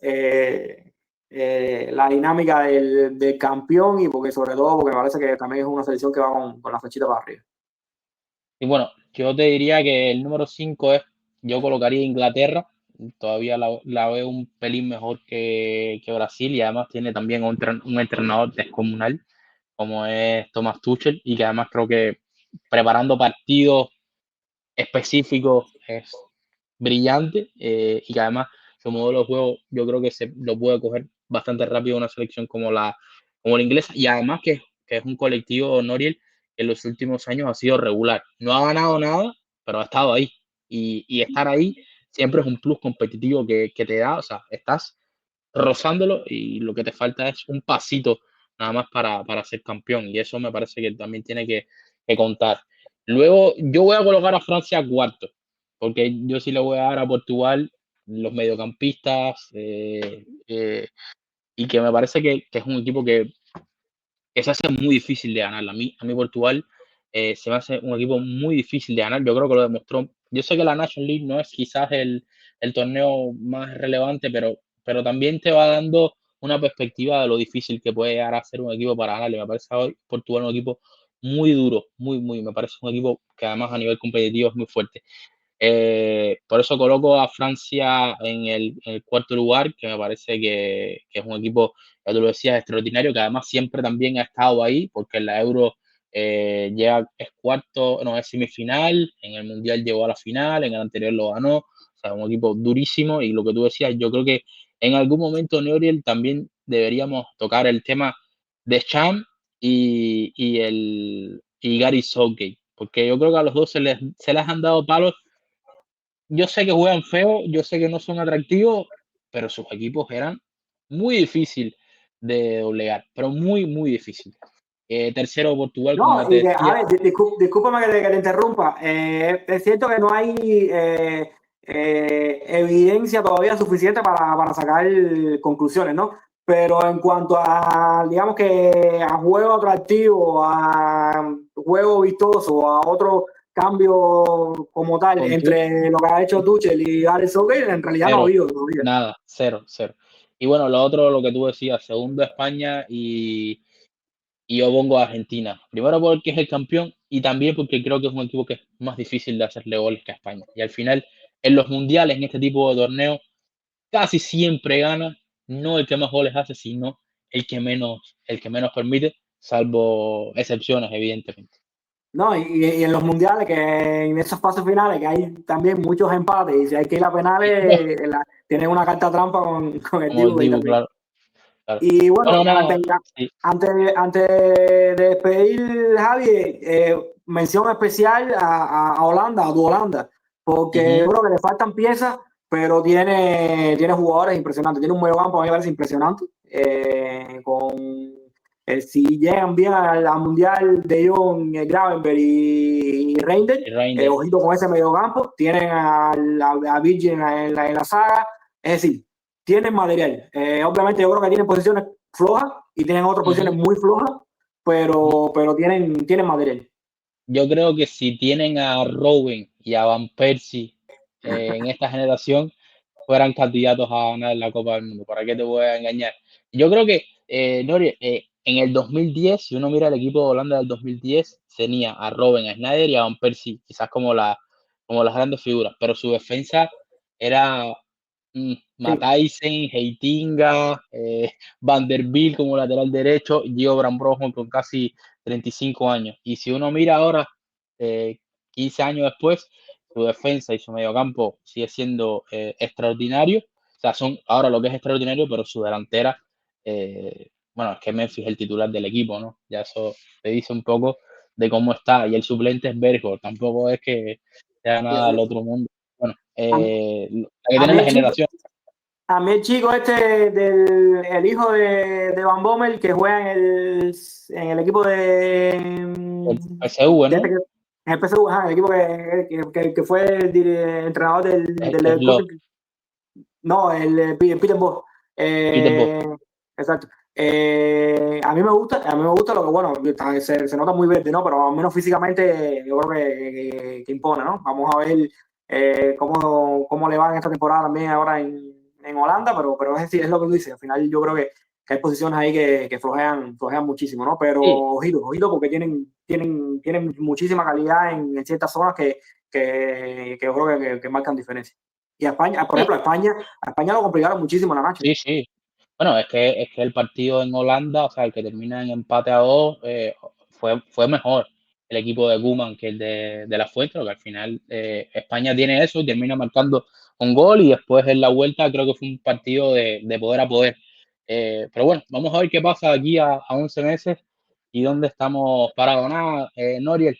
la dinámica del campeón y porque sobre todo porque me parece que también es una selección que va con la flechita para arriba. Y bueno, yo te diría que el número 5 yo colocaría Inglaterra, todavía la veo un pelín mejor que Brasil y además tiene también un entrenador descomunal como es Thomas Tuchel y que además creo que preparando partidos específicos es brillante y que además su modelo de juego yo creo que se lo puede coger bastante rápido una selección como la inglesa y además que es un colectivo, Noriel, que en los últimos años ha sido regular. No ha ganado nada, pero ha estado ahí. Y estar ahí siempre es un plus competitivo que te da, o sea, estás rozándolo y lo que te falta es un pasito nada más para ser campeón y eso me parece que también tiene que contar. Luego yo voy a colocar a Francia cuarto, porque yo sí le voy a dar a Portugal los mediocampistas y que me parece que es un equipo que se hace muy difícil de ganar. A mí Portugal se me hace un equipo muy difícil de ganar. Yo creo que lo demostró. Yo sé que la National League no es quizás el torneo más relevante, pero también te va dando una perspectiva de lo difícil que puede llegar a ser un equipo para ganarle. Me parece hoy Portugal un equipo muy duro, me parece un equipo que además a nivel competitivo es muy fuerte. Por eso coloco a Francia en el cuarto lugar, que me parece que es un equipo, ya tú lo decías, extraordinario, que además siempre también ha estado ahí, porque en la Euro es cuarto, no, es semifinal, en el Mundial llegó a la final, en el anterior lo ganó, o sea, un equipo durísimo, y lo que tú decías, yo creo que en algún momento, Neuriel, también deberíamos tocar el tema de Cham y Gary Southgate, porque yo creo que a los dos se les han dado palos. Yo sé que juegan feo, yo sé que no son atractivos, pero sus equipos eran muy difícil de doblegar, pero muy difícil. Tercero Portugal, como No, te y que, a decía. ver, discúlpame que te interrumpa. Es cierto que no hay evidencia todavía suficiente para sacar conclusiones, ¿no? Pero en cuanto a, digamos que a juego atractivo, a juego vistoso, a otro cambio como tal Con tú, entre lo que ha hecho Tuchel y Gareth Southgate, en realidad no ha cero, habido todavía. nada, cero, cero. Y bueno, lo otro, lo que tú decías, segundo España y yo pongo a Argentina. Primero porque es el campeón y también porque creo que es un equipo que es más difícil de hacerle goles que a España. Y al final, en los mundiales, en este tipo de torneos, casi siempre gana, no el que más goles hace, sino el que menos permite, salvo excepciones, evidentemente. No, y en los mundiales, que en esos pasos finales, que hay también muchos empates, y si hay que ir a Buah, penales, tienen una carta trampa con el como el Dibu ahí Dibu, también. claro, claro. Y bueno, Bueno, antes, no, sí. antes de despedir, Javi, mención especial a Holanda, a tu Holanda, porque yo Ujú. creo que le faltan piezas, pero tiene jugadores impresionantes. Tiene un mediocampo, a mí me parece impresionante. Si llegan bien al Mundial de Jong, Gravenberg y Reinders, Y Reinders. ojito con ese mediocampo. Tienen a Virgin en la saga. Es decir, tienen material. Obviamente yo creo que tienen posiciones flojas y tienen otras posiciones Ujú, muy flojas, ujú. pero tienen material. Yo creo que si tienen a Robin y a Van Persie en esta generación, fueran candidatos a ganar la Copa del Mundo. ¿Para qué te voy a engañar? Yo creo que, Nori, en el 2010, si uno mira el equipo de Holanda del 2010, tenía a Robben, a Sneijder y a Van Persie, quizás como las grandes figuras, pero su defensa era Sí, Matthijsen, Heitinga, Van der Beek como lateral derecho, Gio Brambrojo con casi 35 años. Y si uno mira ahora, eh, 15 años después, su defensa y su mediocampo sigue siendo extraordinario. O sea, son ahora lo que es extraordinario, pero su delantera, bueno, es que Memphis es el titular del equipo, ¿no? Ya eso te dice un poco de cómo está. Y el suplente es Bergkamp, tampoco es que sea sí, nada del otro mundo. Bueno, a, la que a tiene mí la el chico, generación, a mí el chico este el hijo de Van Bommel que juega en el equipo el PSV, de este ¿no? en el PSV, ajá, el equipo que fue el entrenador del Es lo Leverkusen. No, el Peter Bosz. Peter Bosz. Eh, exacto. A mí me gusta lo que, bueno, se nota muy verde, ¿no? Pero al menos físicamente yo creo que impone, ¿no? Vamos a ver cómo le va en esta temporada también ahora en Holanda, pero es decir, es lo que tú dices. Al final yo creo que hay posiciones ahí que flojean muchísimo, ¿no? Pero Sí, ojito, porque tienen muchísima calidad en ciertas zonas que yo creo que marcan diferencia. Y a España, por sí, ejemplo, a España lo complicaron muchísimo la Nacho. sí, sí. Bueno, es que el partido en Holanda, o sea, el que termina en empate a 2, fue mejor el equipo de Koeman que el de La Fuente, porque al final España tiene eso y termina marcando un gol y después en la vuelta creo que fue un partido de poder a poder. Pero bueno, vamos a ver qué pasa de aquí a 11 meses y dónde estamos parados. Nada, Noriel,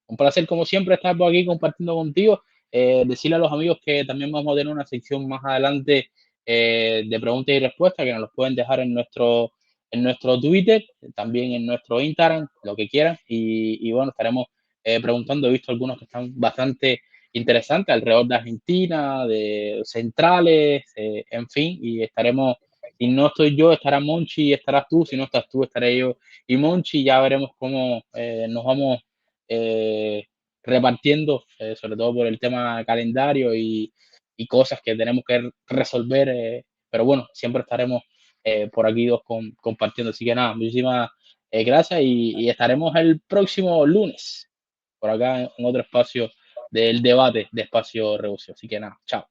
un placer como siempre estar por aquí compartiendo contigo. Decirle a los amigos que también vamos a tener una sección más adelante de preguntas y respuestas que nos los pueden dejar en nuestro Twitter, también en nuestro Instagram, lo que quieran. Y bueno, estaremos preguntando. He visto algunos que están bastante interesantes alrededor de Argentina, de centrales, en fin, y estaremos. Si no estoy yo, estará Monchi y estarás tú. Si no estás tú, estaré yo y Monchi. Ya veremos cómo nos vamos eh, repartiendo, sobre todo por el tema calendario y cosas que tenemos que resolver, pero bueno, siempre estaremos por aquí dos compartiendo. Así que nada, muchísimas gracias y estaremos el próximo lunes por acá en otro espacio del debate de Espacio Revolución. Así que nada, chao.